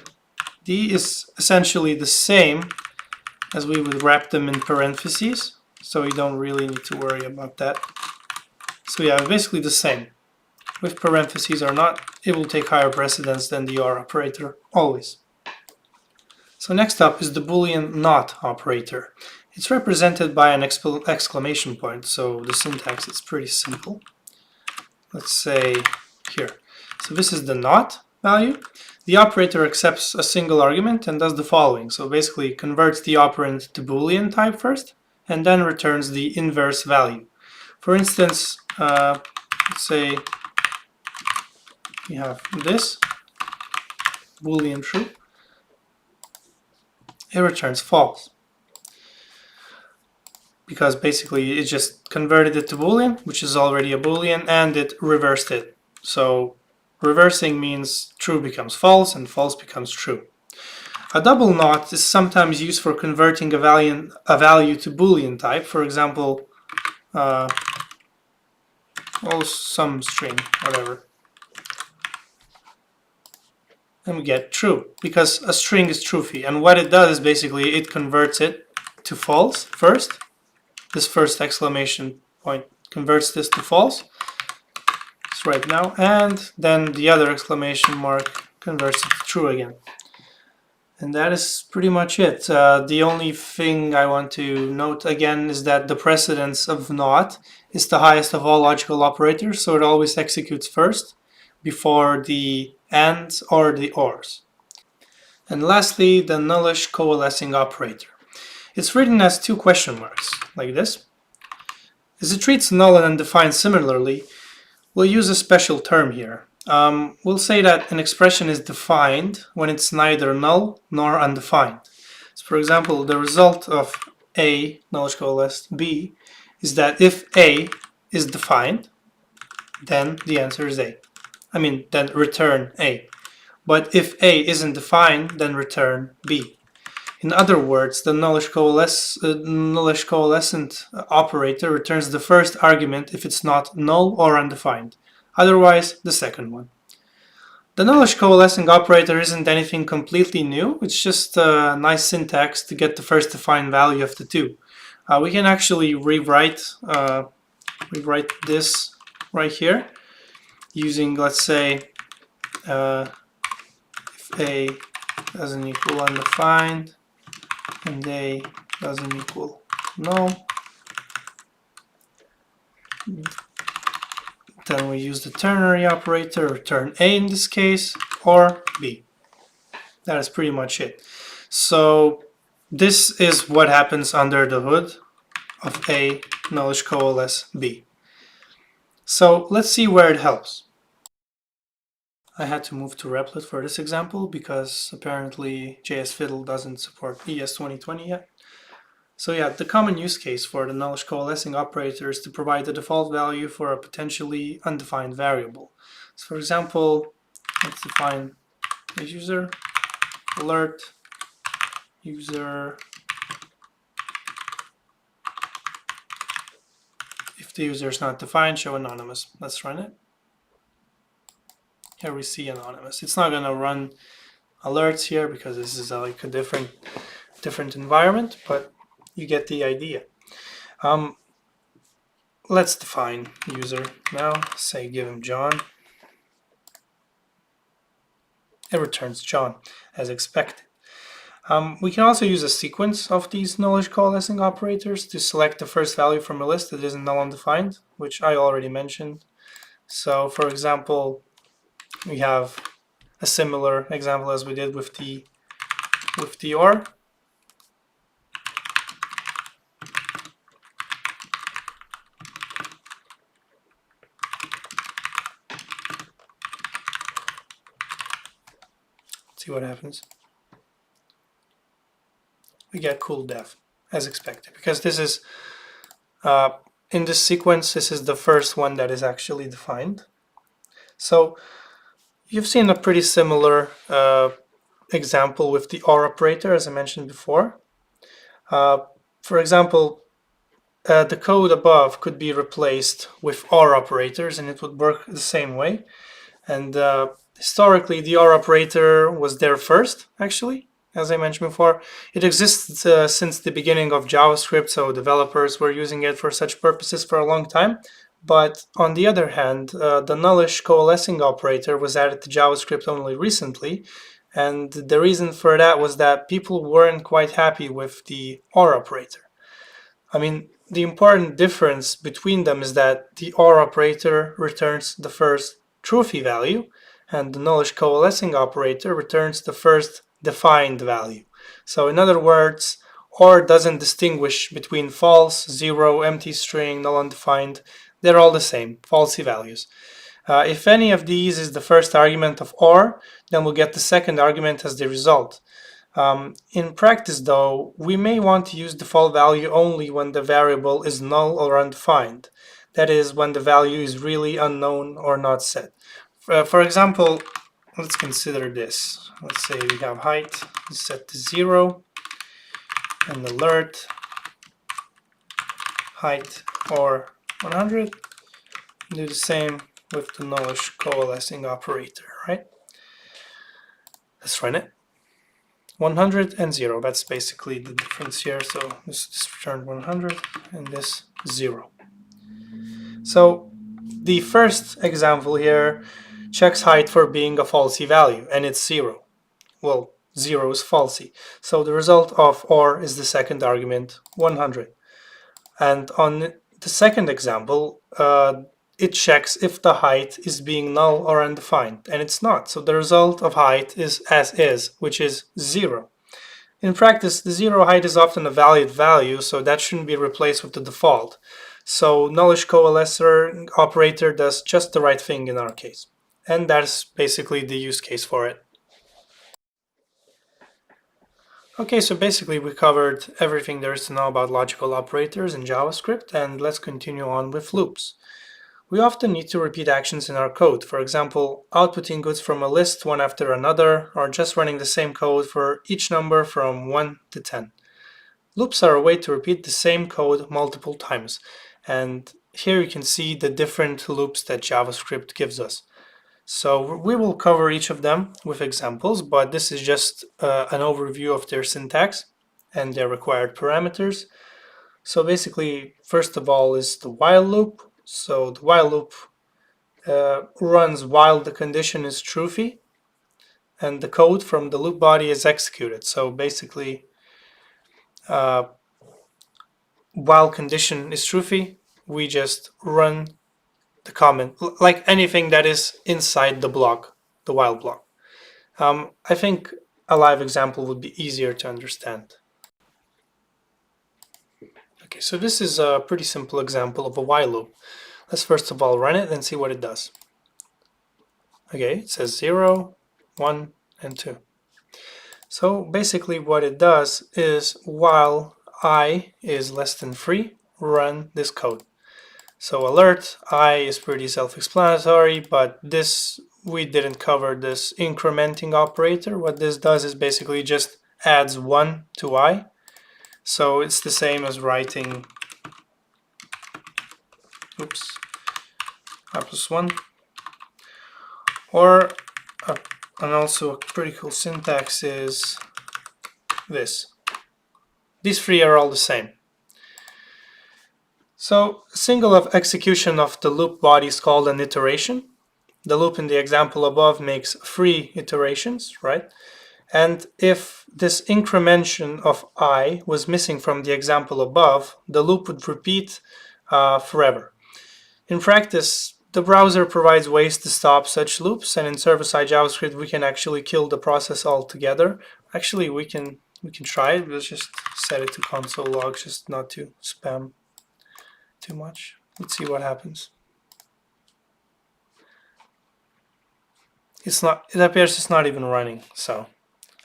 D is essentially the same as we would wrap them in parentheses, so you don't really need to worry about that. So yeah, basically the same. With parentheses or not, it will take higher precedence than the OR operator, always. So next up is the Boolean not operator. It's represented by an exclamation point, so the syntax is pretty simple. Let's say here. So this is the not value. The operator accepts a single argument and does the following. So basically converts the operand to Boolean type first, and then returns the inverse value. For instance, let's say we have this, Boolean true. It returns false. Because basically it just converted it to Boolean, which is already a Boolean, and it reversed it. So reversing means true becomes false and false becomes true. A double not is sometimes used for converting a value to Boolean type. For example, some string, whatever. And we get true, because a string is truthy. And what it does is basically it converts it to false first. This first exclamation point converts this to false. It's right now. And then the other exclamation mark converts it to true again. And that is pretty much it. The only thing I want to note again is that the precedence of not is the highest of all logical operators, so it always executes first before the ands or the ors. And lastly, the nullish coalescing operator. It's written as 2 question marks, like this. As it treats null and undefined similarly, we'll use a special term here. We'll say that an expression is defined when it's neither null nor undefined. So for example, the result of A, knowledge coalesced B, is that if A is defined, then the answer is A. Then return A. But if A isn't defined, then return B. In other words, the knowledge coalescent operator returns the first argument if it's not null or undefined. Otherwise, the second one. The knowledge coalescing operator isn't anything completely new. It's just a nice syntax to get the first defined value of the two. We can actually rewrite this right here using, let's say, if A doesn't equal undefined and A doesn't equal null, then we use the ternary operator, return A in this case, or B. That is pretty much it. So this is what happens under the hood of A knowledge coalesce B. So let's see where it helps. I had to move to Replit for this example because apparently JS Fiddle doesn't support ES 2020 yet. So yeah, the common use case for the knowledge coalescing operator is to provide the default value for a potentially undefined variable. So for example, let's define a user, alert, user. If the user is not defined, show anonymous. Let's run it. Here we see anonymous. It's not going to run alerts here because this is like a different environment, but you get the idea. Let's define user now. Say give him John. It returns John as expected. We can also use a sequence of these knowledge coalescing operators to select the first value from a list that isn't null undefined, which I already mentioned. So for example, we have a similar example as we did with the OR. See what happens. We get cool def as expected because this is in this sequence, this is the first one that is actually defined. So you've seen a pretty similar example with the OR operator, as I mentioned before. For example, the code above could be replaced with OR operators and it would work the same way. And historically, the OR operator was there first, actually. As I mentioned before, it exists since the beginning of JavaScript, so developers were using it for such purposes for a long time. But on the other hand, the nullish coalescing operator was added to JavaScript only recently, and the reason for that was that people weren't quite happy with the OR operator. The important difference between them is that the OR operator returns the first truthy value, and the nullish coalescing operator returns the first defined value. So in other words, OR doesn't distinguish between false, zero, empty string, null undefined. They're all the same, falsy values. If any of these is the first argument of OR, then we'll get the second argument as the result. In practice, though, we may want to use default value only when the variable is null or undefined. That is, when the value is really unknown or not set. For example, let's consider this. Let's say we have height is set to 0 and alert height or 100. Do the same with the nullish coalescing operator, right? Let's run it. 100 and 0, that's basically the difference here. So this returned 100 and this 0. So the first example here checks height for being a falsy value, and it's 0. Well, 0 is falsy. So the result of OR is the second argument, 100. And on the second example, it checks if the height is being null or undefined, and it's not. So the result of height is as is, which is 0. In practice, the 0 height is often a valid value, so that shouldn't be replaced with the default. So nullish coalescer operator does just the right thing in our case. And that's basically the use case for it. Okay, so basically we covered everything there is to know about logical operators in JavaScript, and let's continue on with loops. We often need to repeat actions in our code. For example, outputting goods from a list one after another, or just running the same code for each number from 1 to 10. Loops are a way to repeat the same code multiple times. And here you can see the different loops that JavaScript gives us. So we will cover each of them with examples, but this is just an overview of their syntax and their required parameters. So basically, first of all is the while loop. So the while loop runs while the condition is truthy, and the code from the loop body is executed. So basically, while condition is truthy, we just run the comment, like anything that is inside the block, the while block. I think a live example would be easier to understand. Okay, so this is a pretty simple example of a while loop. Let's first of all run it and see what it does. Okay, it says 0, 1, and 2. So basically what it does is while I is less than 3, run this code. So alert, I is pretty self-explanatory, but this, we didn't cover this incrementing operator. What this does is basically just adds 1 to I. So it's the same as writing, I plus 1. Or, and also a pretty cool syntax is this. These three are all the same. So a single of execution of the loop body is called an iteration. The loop in the example above makes 3 iterations, right? And if this incrementation of I was missing from the example above, the loop would repeat forever. In practice, the browser provides ways to stop such loops, and in server-side JavaScript we can actually kill the process altogether. Actually, we can try it. Let's just set it to console log, just not to spam too much. Let's see what happens. It's not. It appears it's not even running. So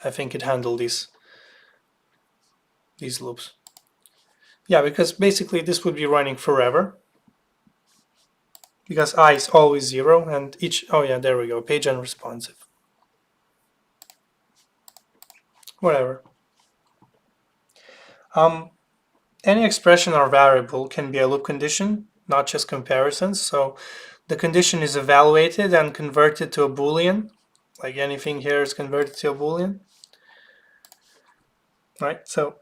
I think it handled these loops. Yeah, because basically this would be running forever. Because I is always 0 and each. Oh yeah, there we go. Page unresponsive. Whatever. Any expression or variable can be a loop condition, not just comparisons. So the condition is evaluated and converted to a Boolean. Like anything here is converted to a Boolean. Right? So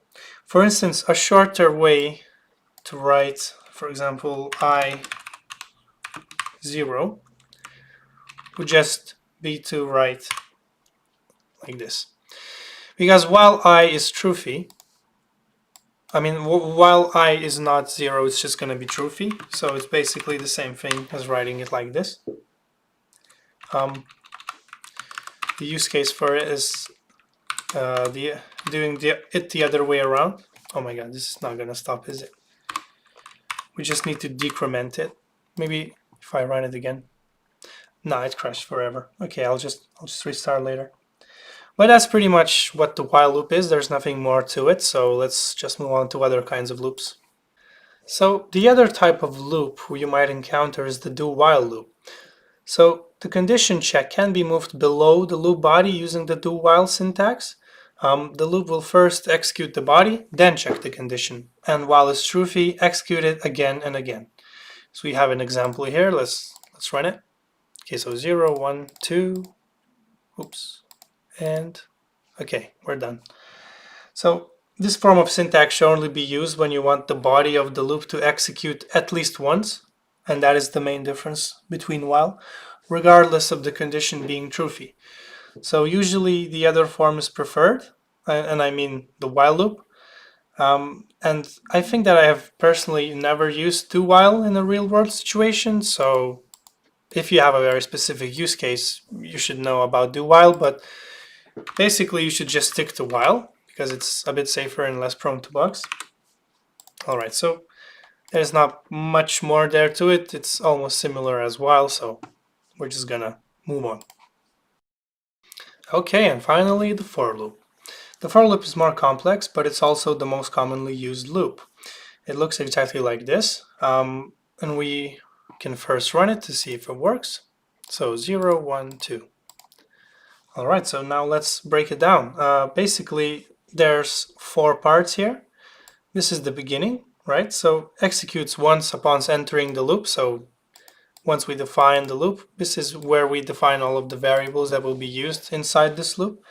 for instance, a shorter way to write, for example, I 0 would just be to write like this. Because while I is truthy, while I is not 0, it's just going to be truthy. So it's basically the same thing as writing it like this. The use case for it is doing it the other way around. Oh my god, this is not going to stop, is it? We just need to decrement it. Maybe if I run it again. No, it crashed forever. Okay, I'll just restart later. But that's pretty much what the while loop is. There's nothing more to it, so let's just move on to other kinds of loops. So the other type of loop you might encounter is the do-while loop. So the condition check can be moved below the loop body using the do-while syntax. The loop will first execute the body, then check the condition, and while it's truthy, execute it again and again. So we have an example here. Let's run it. Okay, so 0, 1, 2, oops, and okay, we're done. So this form of syntax should only be used when you want the body of the loop to execute at least once, and that is the main difference between while, regardless of the condition being truthy. So usually the other form is preferred, and I mean the while loop. And I think that I have personally never used do while in a real world situation, so if you have a very specific use case, you should know about do while, but basically you should just stick to while because it's a bit safer and less prone to bugs. All right, so There's not much more there to it. It's almost similar as well, so we're just gonna move on. Okay, and finally the for loop. The for loop is more complex, but it's also the most commonly used loop. It looks exactly like this, and we can first run it to see if it works. So 0, 1, 2. All right, so now let's break it down. Basically, there's 4 parts here. This is the beginning, right? So executes once upon entering the loop. So once we define the loop, this is where we define all of the variables that will be used inside this loop.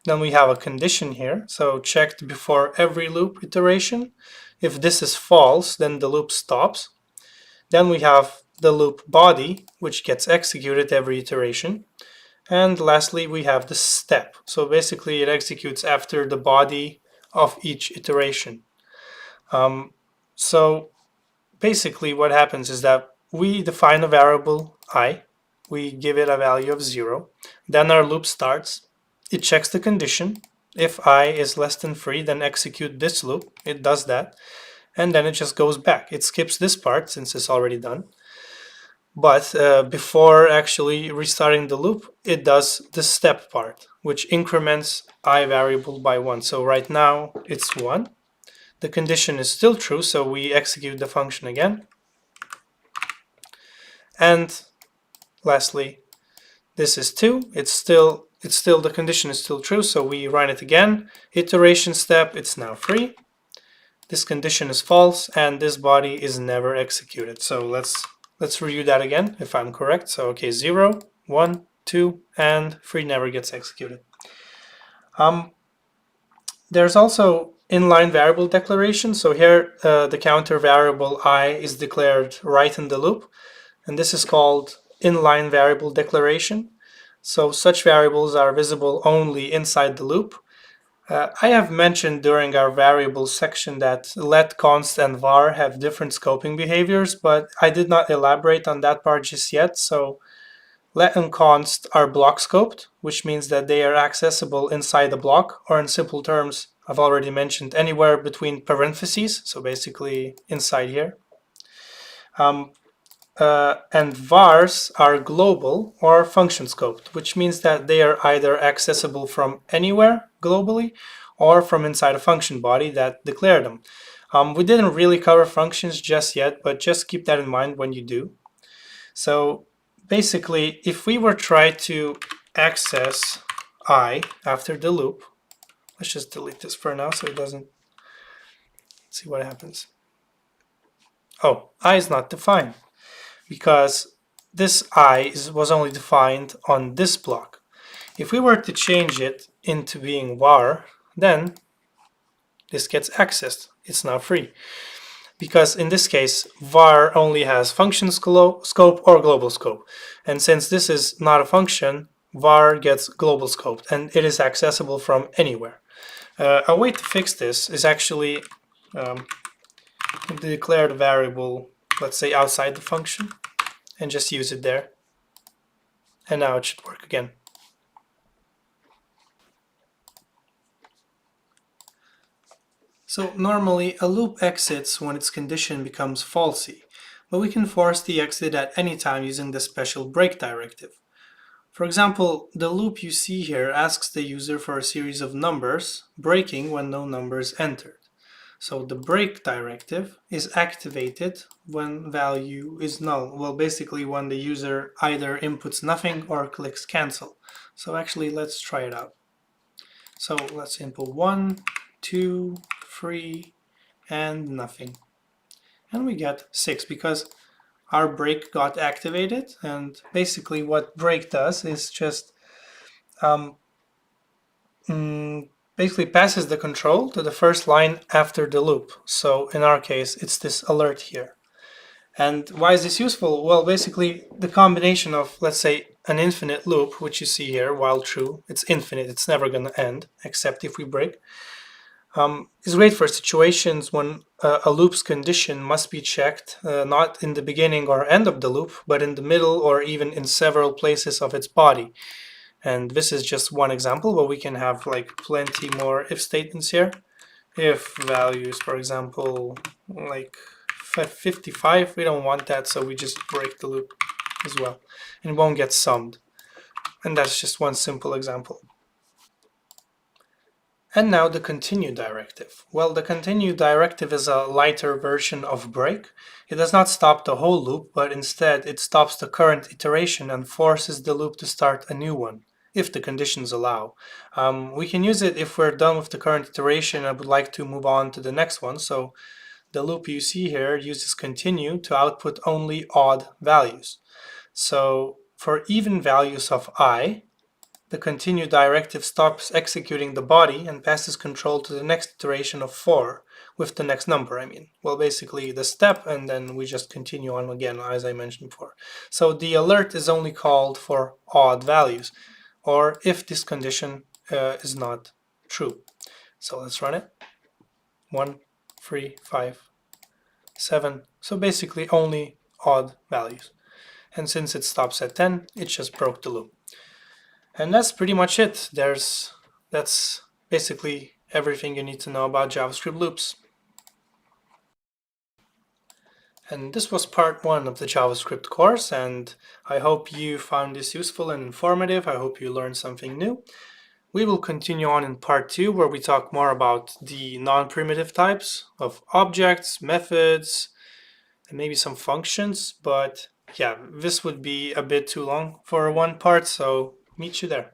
Then we have a condition here, so checked before every loop iteration. If this is false, then the loop stops. Then we have the loop body, which gets executed every iteration. And lastly, we have the step. So basically it executes after the body of each iteration. So basically what happens is that we define a variable I, we give it a value of 0, then our loop starts, it checks the condition. If I is less than 3, then execute this loop, it does that, and then it just goes back. It skips this part since it's already done. But before actually restarting the loop, it does the step part, which increments I variable by 1. So right now it's 1. The condition is still true, so we execute the function again. And lastly, this is 2. It's still the condition is still true, so we run it again. Iteration step, it's now 3. This condition is false, and this body is never executed. So let's review that again if I'm correct. So okay, 0, 1, 2, and 3 never gets executed. There's also inline variable declaration. So here the counter variable I is declared right in the loop, and this is called inline variable declaration. So such variables are visible only inside the loop. I have mentioned during our variables section that let, const, and var have different scoping behaviors, but I did not elaborate on that part just yet. So let and const are block scoped, which means that they are accessible inside a block, or in simple terms, I've already mentioned, anywhere between parentheses, so basically inside here. And vars are global or function scoped, which means that they are either accessible from anywhere globally or from inside a function body that declared them. We didn't really cover functions just yet, but just keep that in mind when you do. So basically, if we were try to access I after the loop, let's just delete this for now so it doesn't see what happens. Oh, I is not defined because this I was only defined on this block. If we were to change it into being var, then this gets accessed. It's now free. Because in this case, var only has function scope or global scope. And since this is not a function, var gets global scoped, and it is accessible from anywhere. A way to fix this is actually declare the variable, let's say outside the function, and just use it there. And now it should work again. So normally a loop exits when its condition becomes falsy, but we can force the exit at any time using the special break directive. For example, the loop you see here asks the user for a series of numbers, breaking when no number is entered. So the break directive is activated when value is null. Well, basically when the user either inputs nothing or clicks cancel. So actually let's try it out. So let's input 1, 2, 3, and nothing. And we get 6 because our break got activated. And basically what break does is just basically passes the control to the first line after the loop. So in our case, it's this alert here. And why is this useful? Well, basically the combination of, let's say, an infinite loop, which you see here, while true, it's infinite, it's never going to end, except if we break, is great for situations when a loop's condition must be checked, not in the beginning or end of the loop, but in the middle or even in several places of its body. And this is just one example, but we can have like plenty more if statements here. If values, for example, like 55. We don't want that, so we just break the loop as well. And it won't get summed. And that's just one simple example. And now the continue directive. Well, the continue directive is a lighter version of break. It does not stop the whole loop, but instead it stops the current iteration and forces the loop to start a new one, if the conditions allow. We can use it if we're done with the current iteration and would like to move on to the next one. So the loop you see here uses continue to output only odd values. So for even values of I, the continue directive stops executing the body and passes control to the next iteration of 4 with the next number, Well, basically the step, and then we just continue on again, as I mentioned before. So the alert is only called for odd values, or if this condition is not true. So let's run it. 1, 3, 5, 7. So basically only odd values. And since it stops at 10, it just broke the loop. And that's pretty much it. That's basically everything you need to know about JavaScript loops. And this was part 1 of the JavaScript course, and I hope you found this useful and informative. I hope you learned something new. We will continue on in part 2, where we talk more about the non-primitive types of objects, methods, and maybe some functions. But yeah, this would be a bit too long for one part, so meet you there.